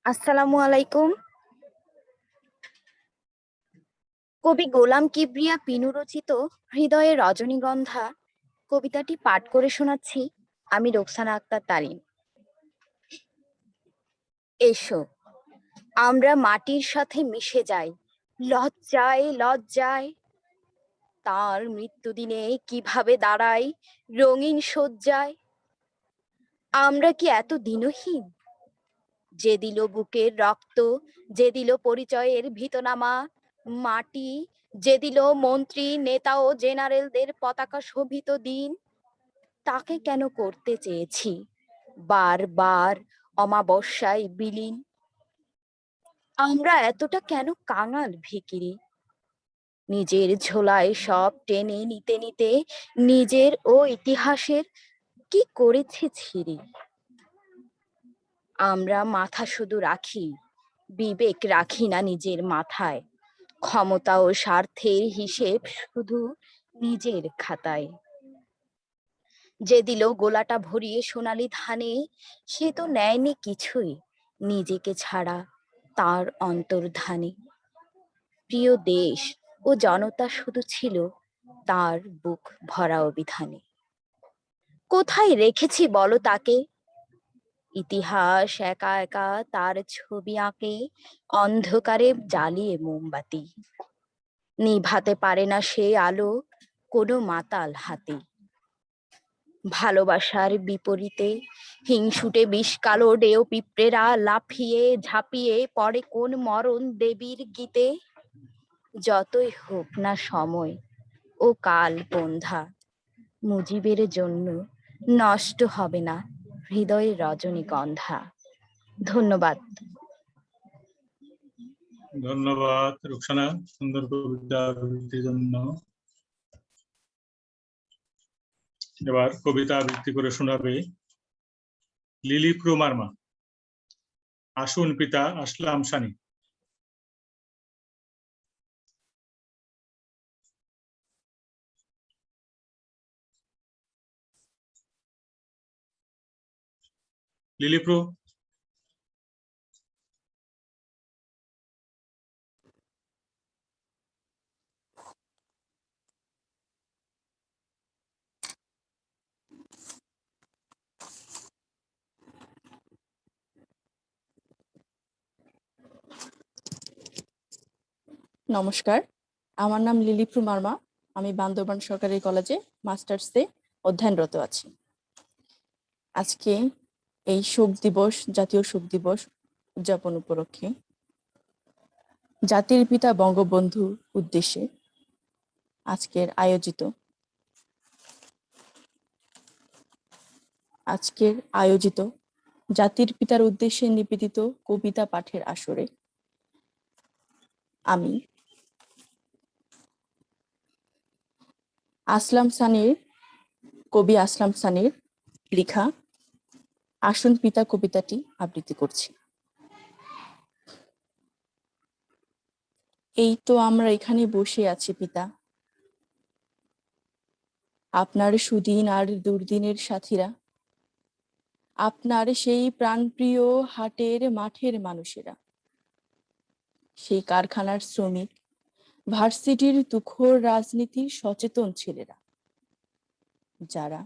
আসসালামু আলাইকুম। কবি গোলাম কিবরিয়া পিনু রচিত হৃদয়ের রজনীগন্ধা কবিতাটি পাঠ করে শোনাচ্ছি আমি রোকসানা আক্তার তারিন। এসো আমরা মাটির সাথে মিশে যাই, লজ্জায় লজ্জায়। তার মৃত্যুদিনে কিভাবে দাঁড়াই রঙিন শয্যায়। আমরা কি এত দিনহীন? যে দিল বুকের রক্ত, যে দিল পরিচয়ের ভিতনামা, মাটি যে দিল মন্ত্রী নেতা ও জেনারেলদের পতাকা শোভিত দিন, তাকে কেন করতে চেয়েছি বারবার অমাবস্যায় বিলীন? আমরা এতটা কেন কাঙাল ভিখিরি? নিজের ঝোলায় সব টেনে নিতে নিতে নিজের ও ইতিহাসের কি করেছি ছিরি? আমরা মাথা শুধু রাখি, বিবেক রাখি না নিজের মাথায়। ক্ষমতা ও স্বার্থের হিসেব শুধু নিজের খাতায়। যে দিল গোলাটা ভরিয়ে সোনালি ধানে, সে তো নেয়নি কিছুই নিজেকে ছাড়া তার অন্তর্ধানে। প্রিয় দেশ ও জনতা শুধু ছিল তার বুক ভরা অভিধানে। কোথায় রেখেছি বলো তাকে? ইতিহাস একা একা তার ছবি আঁকে অন্ধকারে জ্বালিয়ে মোমবাতি। নিভাতে পারে না সে আলো কোনো মাতাল হাতে। ভালোবাসার বিপরীতে হিংসুটে বিষ কালো ডেও পিঁপড়েরা লাফিয়ে ঝাঁপিয়ে পড়ে কোন মরণ দেবীর গীতে। যতই হোক না সময় ও কাল বন্ধা, মুজিবের জন্য নষ্ট হবে না হৃদয়ের রজনীগন্ধা। ধন্যবাদ। ধন্যবাদ রোকসানা সুন্দর কবিতা আবৃত্তির জন্য। এবার কবিতা আবৃত্তি করে শোনাবে লিলিপ্রু মার্মা, আসুন পিতা আসলাম সানি, লিলিপ্রু। নমস্কার, আমার নাম লিলিপ্রু মার্মা। আমি বান্দরবান সরকারি কলেজে মাস্টার্সে অধ্যয়নরত আছি। আজকে এই শোক দিবস, জাতীয় শোক দিবস উদযাপন উপলক্ষে জাতির পিতা বঙ্গবন্ধুর উদ্দেশ্যে আজকের আয়োজিত জাতির পিতার উদ্দেশ্যে নিবেদিত কবিতা পাঠের আসরে আমি কবি আসলাম সানির লেখা আসুন পিতা কবিতাটি আবৃত্তি করছি। এই তো আমরা এখানে বসে আছি পিতা, আপনার সুদিন আর দুর্দিনের সাথীরা, আপনার সেই প্রাণপ্রিয় হাটের মাঠের মানুষেরা, সেই কারখানার শ্রমিক, ভার্সিটির তুখোর রাজনীতির সচেতন ছেলেরা, যারা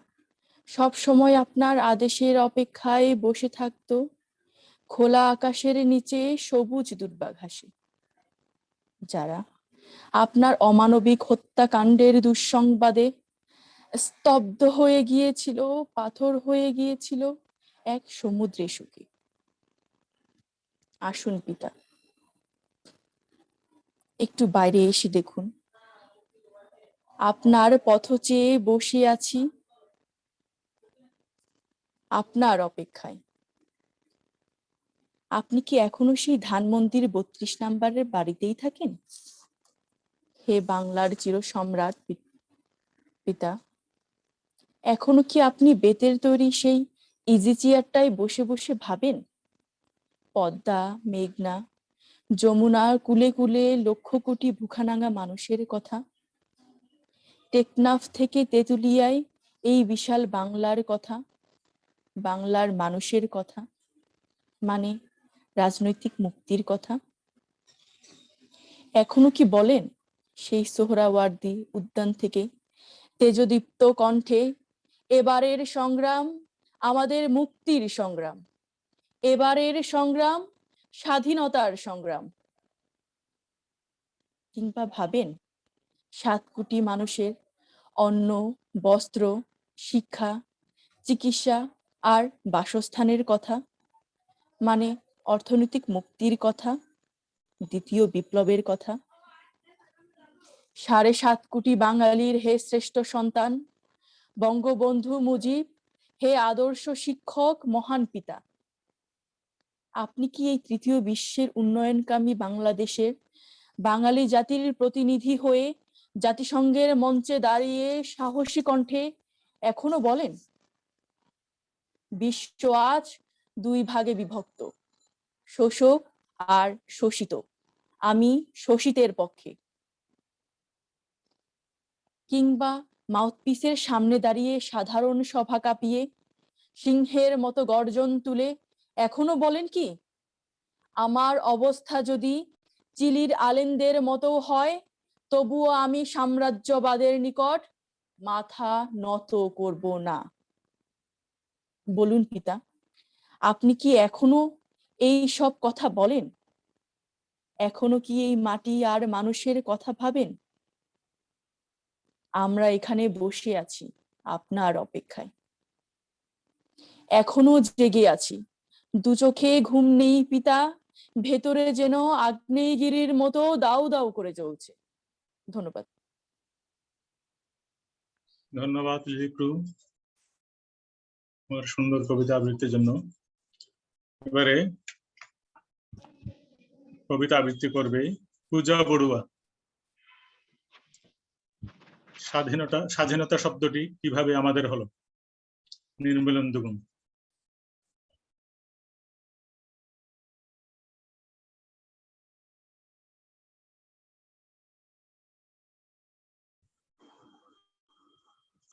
সব সময় আপনার আদেশের অপেক্ষায় বসে থাকতো খোলা আকাশের নিচে সবুজ দুর্বাঘাসে, যারা আপনার অমানবিক হত্যাকাণ্ডের দুঃসংবাদে স্তব্ধ হয়ে গিয়েছিল, পাথর হয়ে গিয়েছিল এক সমুদ্রে শুকে। আসুন পিতা, একটু বাইরে এসে দেখুন, আপনার পথ চেয়ে বসে আছি আপনার অপেক্ষায়। আপনি কি এখনো সেই ধানমন্দির ৩২ নাম্বারের বাড়িতেই থাকেন? হে বাংলার চির সম্রাট পিতা, এখনো কি আপনি বেতের তৈরি সেই ইজি চেয়ারটায় বসে বসে ভাবেন পদ্মা, মেঘনা, যমুনার কুলে কুলে লক্ষ কোটি ভুখানাঙ্গা মানুষের কথা? টেকনাফ থেকে তেঁতুলিয়ায় এই বিশাল বাংলার কথা, বাংলার মানুষের কথা, মানে রাজনৈতিক মুক্তির কথা? এখনো কি বলেন সেই সোহরাওয়ার্দী উদ্যান থেকে তেজদীপ্ত কণ্ঠে, এবারের সংগ্রাম আমাদের মুক্তির সংগ্রাম, এবারের সংগ্রাম স্বাধীনতার সংগ্রাম? কিংবা ভাবেন ৭ কোটি মানুষের অন্ন, বস্ত্র, শিক্ষা, চিকিৎসা আর বাসস্থানের কথা, মানে অর্থনৈতিক মুক্তির কথা, দ্বিতীয় বিপ্লবের কথা? ৭.৫ কোটি বাঙালির হে শ্রেষ্ঠ সন্তান বঙ্গবন্ধু মুজিব, হে আদর্শ শিক্ষক মহান পিতা, আপনি কি এই তৃতীয় বিশ্বের উন্নয়নকামী বাংলাদেশের বাঙালি জাতির প্রতিনিধি হয়ে জাতিসংঘের মঞ্চে দাঁড়িয়ে সাহসী কণ্ঠে এখনো বলেন বিশ্ব আজ ২ ভাগে বিভক্ত, শোষক আর শোষিত, আমি শোষিতের পক্ষে? কিংবা মাউথপিসের সামনে দাঁড়িয়ে সাধারণ সভা কাঁপিয়ে সিংহের মতো গর্জন তুলে এখনো বলেন কি আমার অবস্থা যদি চিলির আলেনদের মতো হয় তবুও আমি সাম্রাজ্যবাদের নিকট মাথা নত করব না? বলুন পিতা, আপনি কি এখনো এই সব কথা বলেন? এখনো কি এই মাটি আর মানুষের কথা ভাবেন? আমরা এখানে বসে আছি আপনার অপেক্ষায়, এখনো জেগে আছি, দু চোখে ঘুম নেই পিতা, ভেতরে যেন আগ্নেয়গিরির মতো দাউ দাউ করে জ্বলছে। ধন্যবাদ। ধন্যবাদ লিলিপ্রু তোমার সুন্দর কবিতা আবৃত্তির জন্য। এবারে কবিতা আবৃত্তি করবে পূজা বড়ুয়া। স্বাধীনতা শব্দটি কিভাবে আমাদের হলো, নির্মূলন দুগুণ।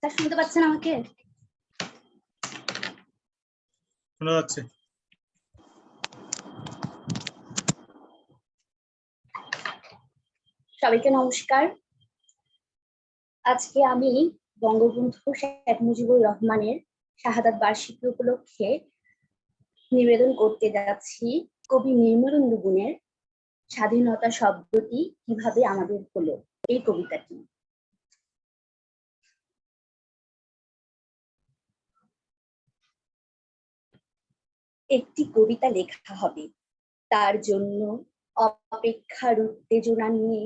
স্যার শুনতে পাচ্ছেন আমাকে? শোনা যাচ্ছে। সবাইকে নমস্কার। আজকে আমি বঙ্গবন্ধু শেখ মুজিবুর রহমানের শাহাদাত বার্ষিকী উপলক্ষে নিবেদন করতে যাচ্ছি কবি নির্মলেন্দু গুণের স্বাধীনতা শব্দটি কিভাবে আমাদের হলো, এই কবিতাটি। একটি কবিতা লেখা হবে, তার জন্য অপেক্ষার উত্তেজনা নিয়ে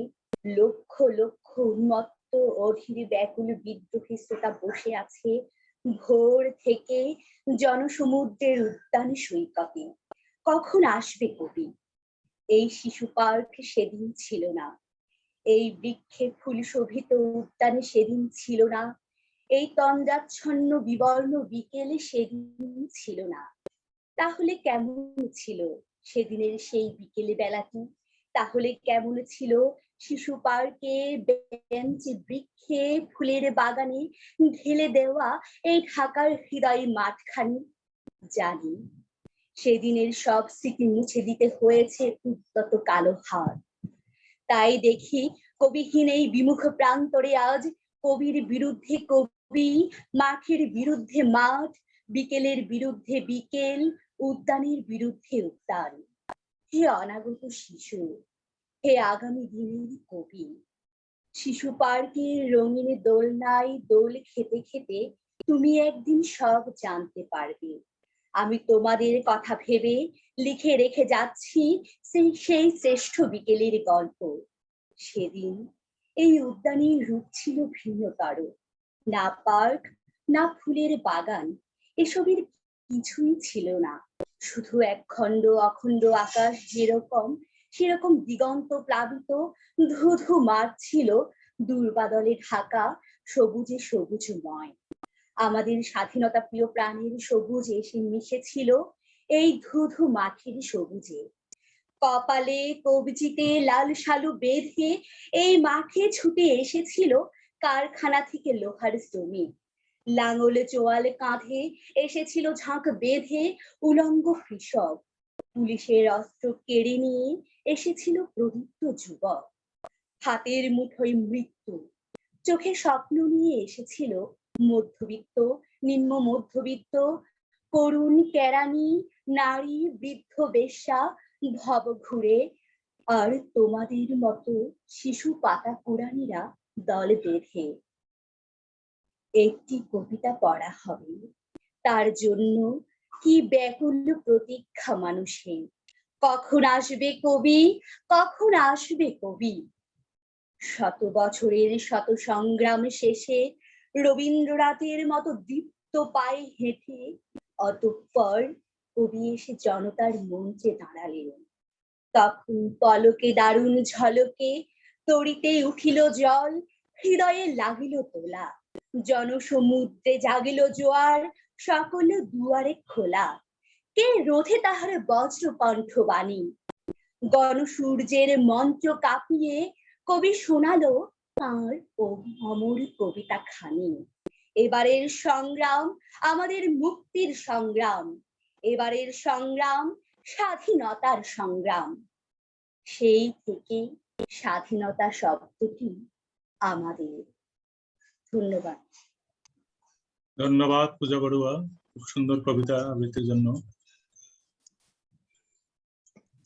লক্ষ লক্ষ উন্মত্ত অধীর ব্যাকুল বিদ্রোহী শ্রোতা বসে আছে ভোর থেকে জনসমুদ্রের উদ্যান সৈকতে। কখন আসবে কবি? এই শিশু পার্ক সেদিন ছিল না, এই বৃক্ষে ফুল শোভিত উদ্যানে সেদিন ছিল না, এই তন্দ্রাচ্ছন্ন বিবর্ণ বিকেলে সেদিন ছিল না। তাহলে কেমন ছিল সেদিনের সেই বিকেলে বেলাটি? তাহলে কেমন ছিল শিশু পার্কে, বেঞ্চ, বৃক্ষে, ফুলের বাগানে ঢেলে দেওয়া এই ঢাকার হৃদয় মাঠখানি? জানি সেদিনের সব স্মৃতি মুছে দিতে হয়েছে উদ্যত কালো হাত। তাই দেখি কবিহীন এই বিমুখ প্রান্তরে আজ কবির বিরুদ্ধে কবি, মাঠের বিরুদ্ধে মাঠ, বিকেলের বিরুদ্ধে বিকেল, উদ্যানের বিরুদ্ধে উদ্যান। হে অনাগত শিশু, হে আগামী দিনের কবি, শিশু পার্কের রঙিন দোলনায় দোল খেতে খেতে তুমি একদিন সব জানতে পারবে। আমি তোমাদের কথা ভেবে লিখে রেখে যাচ্ছি সেই শ্রেষ্ঠ বিকেলের গল্প। সেদিন এই উদ্যানের রূপ ছিল ভিন্নতর, না পার্ক, না ফুলের বাগান, এসবের কিছুই ছিল না। শুধু একখণ্ড অখণ্ড আকাশ যেরকম, সেরকম দিগন্ত প্লাবিত ধুধু মাঠ ছিল, দুর্বাদলে ঢাকা, সবুজে সবুজময়। আমাদের স্বাধীনতা প্রিয় প্রাণের সবুজ এসে মিশেছিল এই ধুধু মাঠের সবুজে। কপালে কবজিতে লাল শালু বেঁধে এই মাঠে ছুটে এসেছিল কারখানা থেকে লোহার শ্রমিক। লাঙলে চোয়ালে কাঁধে এসেছিল ঝাঁক বেঁধে উলঙ্গ কৃষক। পুলিশের অস্ত্র কেড়ে নিয়ে এসেছিল প্রদীপ্ত যুবক। হাতের মুঠোয় মৃত্যু, চোখে স্বপ্ন নিয়ে এসেছিল মধ্যবিত্ত, নিম্ন মধ্যবিত্ত, করুণ কেরানি, নারী, বৃদ্ধ বেশ্যা, ভব ঘুরে। আর তোমাদের মতো শিশু পাতা কুড়ানিরা দল বেঁধে। একটি কবিতা পড়া হবে, তার জন্য কি ব্যাকুল প্রতীক্ষা মানুষের। কখন আসবে কবি, কখন আসবে কবি? শত বছরের শত সংগ্রাম শেষে রবীন্দ্রনাথের মতো দীপ্ত পায়ে হেঁটে অতঃপর কবি এসে জনতার মঞ্চে দাঁড়ালেন। তখন পলকে দারুণ ঝলকে তরিতে উঠিল জল, হৃদয়ে লাগিল তোলা, জনসমুদ্রে জাগিল জোয়ার, সকল দুয়ারে খোলা। কে রোধে তাহার বজ্র কণ্ঠ বাণী? গণসূর্যের মন্ত্র কাঁপিয়ে কবি শোনালো তাঁর অমর কবিতা খানি। এবারের সংগ্রাম আমাদের মুক্তির সংগ্রাম, এবারের সংগ্রাম স্বাধীনতার সংগ্রাম। সেই থেকে স্বাধীনতা শব্দটি আমাদের। ধন্যবাদ। ধন্যবাদ পূজা বড়ুয়া, খুব সুন্দর কবিতা আবৃত্তির জন্য।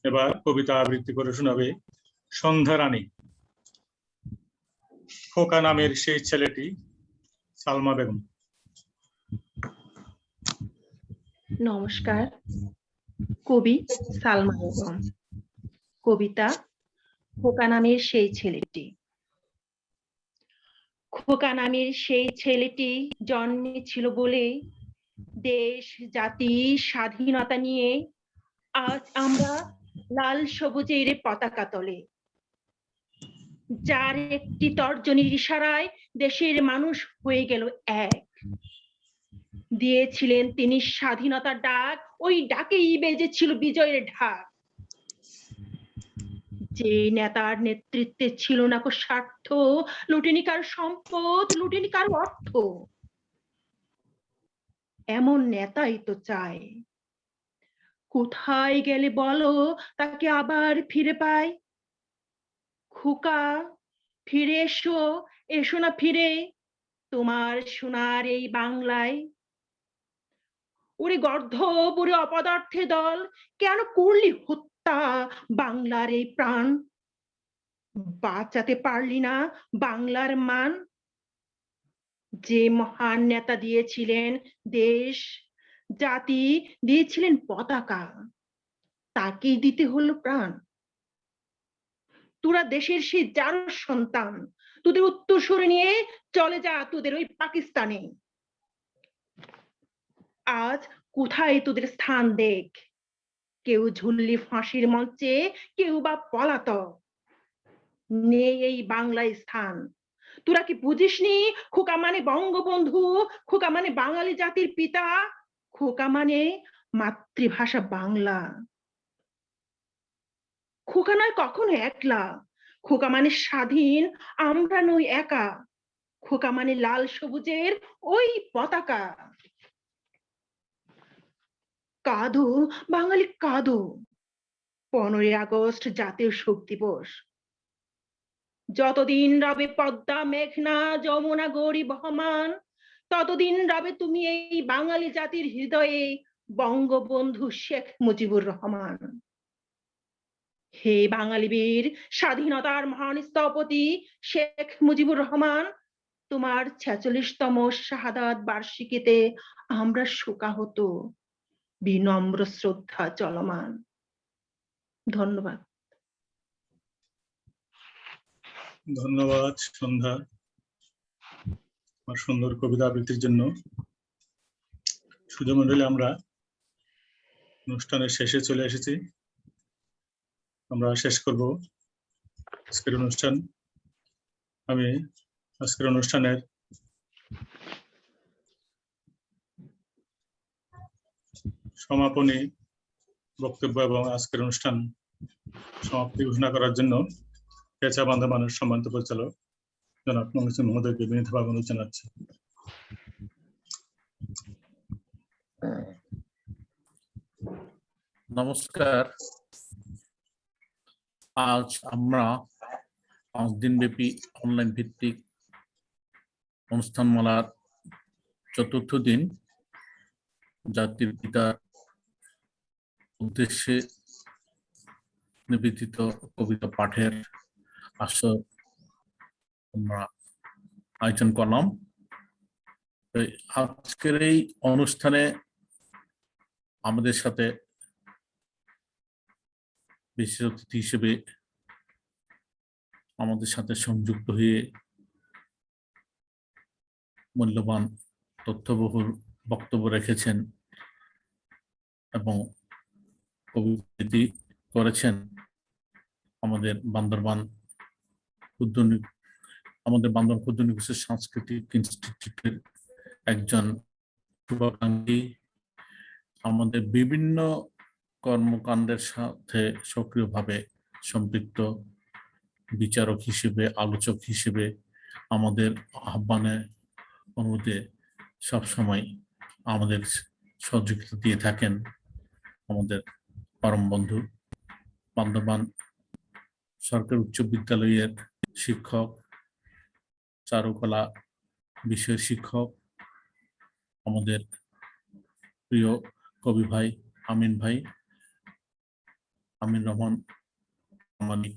এবার কবিতা আবৃত্তি করে শোনাবে সন্ধ্যা রানী। খোকা নামের সেই ছেলেটি, সালমা বেগম। নমস্কার, কবি সালমা বেগম। কবিতা খোকা নামের সেই ছেলেটি। খোকা নামের সেই ছেলেটি জন্মেছিল বলে দেশ জাতি স্বাধীনতা নিয়ে আজ আমরা লাল সবুজের পতাকা তলে। যার একটি তর্জনীর ইশারায় দেশের মানুষ হয়ে গেল এক। দিয়েছিলেন তিনি স্বাধীনতার ডাক, ওই ডাকেই বেজেছিল বিজয়ের ঢাক। যে নেতার নেতৃত্বে ছিল না কো স্বার্থ, লুটেনি কার সম্পদ, লুটেনি কার অর্থ। এমন নেতাই তো চায়। কোথায় গেলে বলো তাকে আবার ফিরে পাই? খোকা, ফিরে এসো, এসো না ফিরে তোমার সোনার এই বাংলায়। ওরে গর্ধব, ওরে অপদার্থে দল, কেন করলি হত্যা বাংলার এই প্রাণ? বাঁচাতে পারলি না বাংলার মান? যে মহান নেতা দিয়েছিলেন দেশ জাতি, দিয়েছিলেন পতাকা, তাকেই দিতে হলো প্রাণ। তোরা দেশের সেই যার সন্তান, তোদের উত্তরসূরি নিয়ে চলে যা তোদের ওই পাকিস্তানে। আজ কোথায় তোদের স্থান দেখ, কেউ ঝুললি ফাঁসির মঞ্চে, কেউ বা পলাতক, নেই এই বাংলায় স্থান। তোরা কি বুঝিসনি খোকা মানে বঙ্গবন্ধু, খোকা মানে বাঙালি জাতির পিতা, খোকা মানে মাতৃভাষা বাংলা। খোকা নয় কখনো একলা, খোকা মানে স্বাধীন, আমরা নই একা, খোকা মানে লাল সবুজের ওই পতাকা। কাঁদো বাঙালি কাঁদো, 15ই আগস্ট জাতীয় শোক দিবস। যতদিন রবে পদ্মা মেঘনা যমুনা গৌরী বহমান, ততদিন রবে তুমি এই বাঙালি জাতির হৃদয়ে বঙ্গবন্ধু শেখ মুজিবুর রহমান। হে বাঙালি বীর, স্বাধীনতার মহান স্থপতি শেখ মুজিবুর রহমান, তোমার 46তম শাহাদাত বার্ষিকীতে আমরা শোকাহত, বিনম্র শ্রদ্ধা চলমান। ধন্যবাদ। ধন্যবাদ সন্ধ্যা, আমার সুন্দর কবিতা আবৃত্তির জন্য। সুধীমণ্ডলী, আমরা অনুষ্ঠানের শেষে চলে এসেছি। আমরা শেষ করব আজকের অনুষ্ঠান। আমি আজকের অনুষ্ঠানের সমাপনী বক্তব্য এবং আজকের অনুষ্ঠান সমাপ্তি ঘোষণা করার জন্য পেঁচা বান্ধা মানুষ সম্মানিত পরিচালক জনাব মনিসুর মহোদয়কে বিনীতভাবে অনুরোধ জানাচ্ছি। নমস্কার। আজ আমরা 5 দিনব্যাপী অনলাইন ভিত্তিক অনুষ্ঠানমালার 4র্থ দিন জাতির পিতার উদ্দেশ্যে নিবেদিত কবিতা পাঠের আসর আমরা আয়োজন করলাম। আজকের এই অনুষ্ঠানে আমাদের সাথে বিশেষ অতিথি হিসেবে আমাদের সাথে সংযুক্ত হয়ে মূল্যবান তথ্যবহুল বক্তব্য রেখেছেন এবং কবিতা করেছেন আমাদের বান্দরবান ক্ষুদ্র নিগোষ্ঠী সাংস্কৃতিক ইনস্টিটিউটের একজন শুভাকাঙ্ক্ষী, আমাদের বিভিন্ন কর্মকাণ্ডের সাথে সক্রিয়ভাবে সম্পৃক্ত বিচারক হিসেবে, আলোচক হিসেবে আমাদের আহ্বানে অনুরোধে সবসময় আমাদের সহযোগিতা দিয়ে থাকেন আমাদের পরম বন্ধু, বান্দরবান সরকারি উচ্চ বিদ্যালয়ের শিক্ষক, চারুকলা বিষয়ের শিক্ষক, আমাদের প্রিয় কবি ভাই আমিন রহমান মানিক।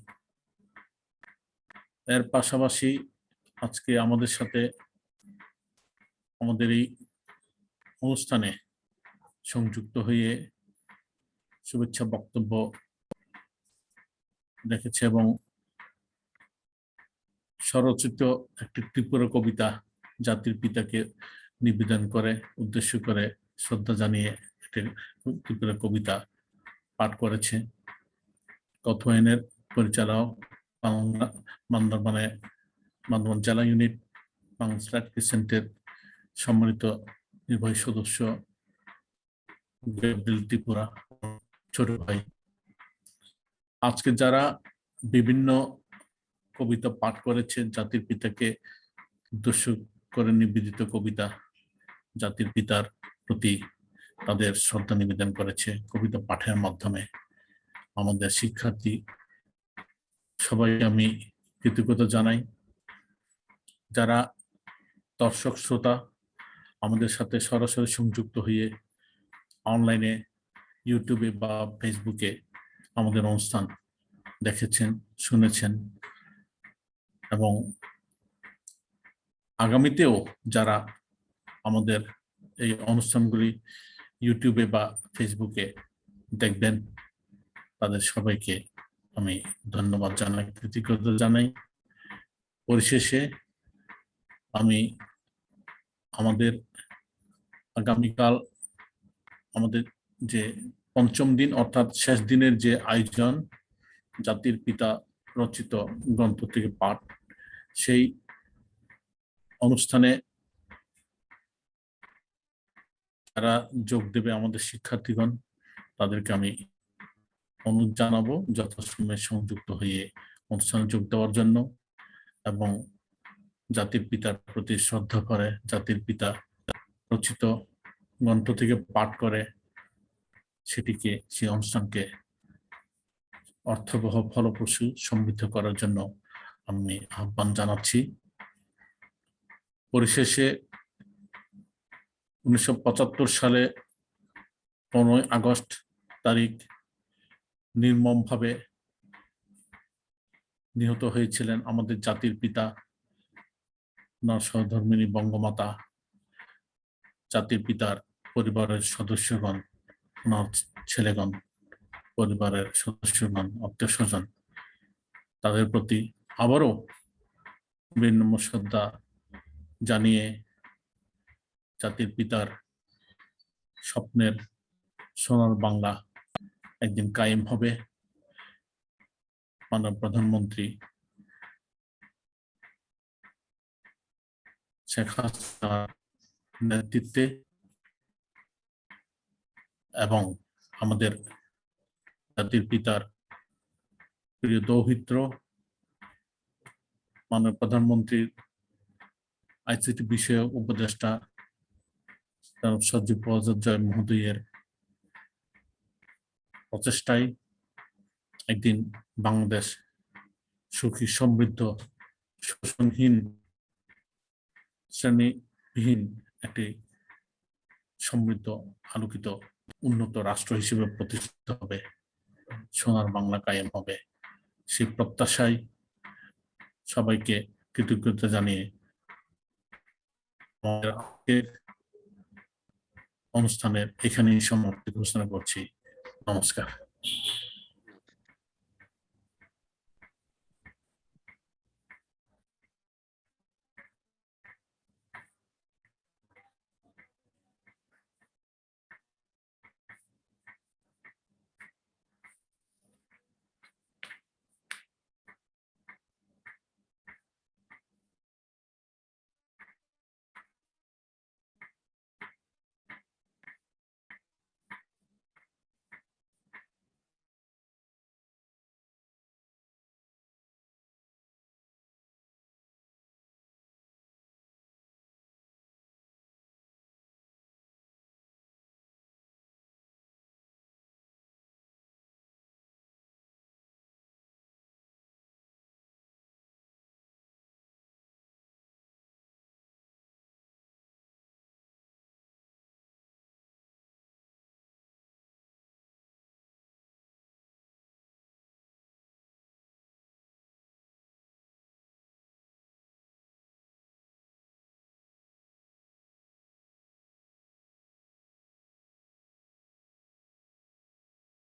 এর পাশাপাশি আজকে আমাদের সাথে আমাদের এই অনুষ্ঠানে সংযুক্ত হয়ে শুভেচ্ছা বক্তব্য রেখেছে এবং স্বরচিত একটি ত্রিপুরা কবিতা জাতির পিতাকে নিবেদন করে উদ্দেশ্য করে শ্রদ্ধা জানিয়ে একটি ত্রিপুরা কবিতা পাঠ করেছে কথোয়াইনের পরিচালক, বান্দরবান জেলা ইউনিট বাংলা সেন্টার সম্মানিত নির্বাহী সদস্য ত্রিপুরা ছোট ভাই। আজকে যারা বিভিন্ন কবিতা পাঠ করেছেন জাতির পিতাকে উদ্দেশ্য করে নিবেদিত কবিতা জাতির পিতার প্রতি তাদের শ্রদ্ধা নিবেদন করেছে কবিতা পাঠের মাধ্যমে। আমাদের শিক্ষার্থী সবাইকে আমি কৃতজ্ঞতা জানাই। যারা দর্শক শ্রোতা আমাদের সাথে সরাসরি সংযুক্ত হয়ে অনলাইনে ইউটিউবে বা ফেসবুকে আমাদের অনুষ্ঠান দেখেছেন, শুনেছেন, এবং আগামীতেও যারা আমাদের এই অনুষ্ঠানগুলি ইউটিউবে বা ফেসবুকে দেখবেন, তাদের সবাইকে আমি ধন্যবাদ জানাই, কৃতজ্ঞতা জানাই। পরিশেষে আমি আমাদের আগামীকাল আমাদের যে পঞ্চম দিন অর্থাৎ শেষ দিনের যে আয়োজন, জাতির পিতা রচিত গ্রন্থ থেকে পাঠ, সেই অনুষ্ঠানে যারা যোগ দেবে আমাদের শিক্ষার্থীগণ, তাদেরকে আমি অনুরোধ জানাবো যথাসময়ে সংযুক্ত হয়ে অনুষ্ঠানে যোগ দেওয়ার জন্য এবং জাতির পিতার প্রতি শ্রদ্ধা করে জাতির পিতা রচিত গ্রন্থ থেকে পাঠ করে সেটিকে, সেই অনুষ্ঠানকে অর্থবহ, ফলপ্রসূ, সমৃদ্ধ করার জন্য আমি আহ্বান জানাচ্ছি। পরিশেষে 1975 সালে 15 আগস্ট তারিখ নির্মমভাবে নিহত হয়েছিলেন আমাদের জাতির পিতা সহধর্মিণী বঙ্গমাতা। জাতির পিতার পরিবারের সদস্যগণ, ওনার ছেলেগণ, পরিবারের সদস্যগণ, আত্মীয় স্বজন, তাদের প্রতি আবারও বিনম্র শ্রদ্ধা জানিয়ে জাতির পিতার স্বপ্নের সোনার বাংলা একদিন কায়েম হবে। মাননীয় প্রধানমন্ত্রী শেখ হাসিনার নেতৃত্বে এবং আমাদের জাতির পিতার প্রিয় দৌহিত্র মাননীয় প্রধানমন্ত্রীর আইসিটি বিষয়ক উপদেষ্টা সজীব ওয়াজেদ মহোদয়ের প্রচেষ্টায় একদিন বাংলাদেশ সুখী, সমৃদ্ধ, শোষণহীন, শ্রেণীবিহীন একটি সমৃদ্ধ, আলোকিত, উন্নত রাষ্ট্র হিসেবে প্রতিষ্ঠিত হবে, সোনার বাংলা কায়েম হবে। সেই প্রত্যাশায় সবাইকে কৃতজ্ঞতা জানিয়ে আমাদের অনুষ্ঠানের এখানেই সমাপ্তি ঘোষণা করছি। নমস্কার।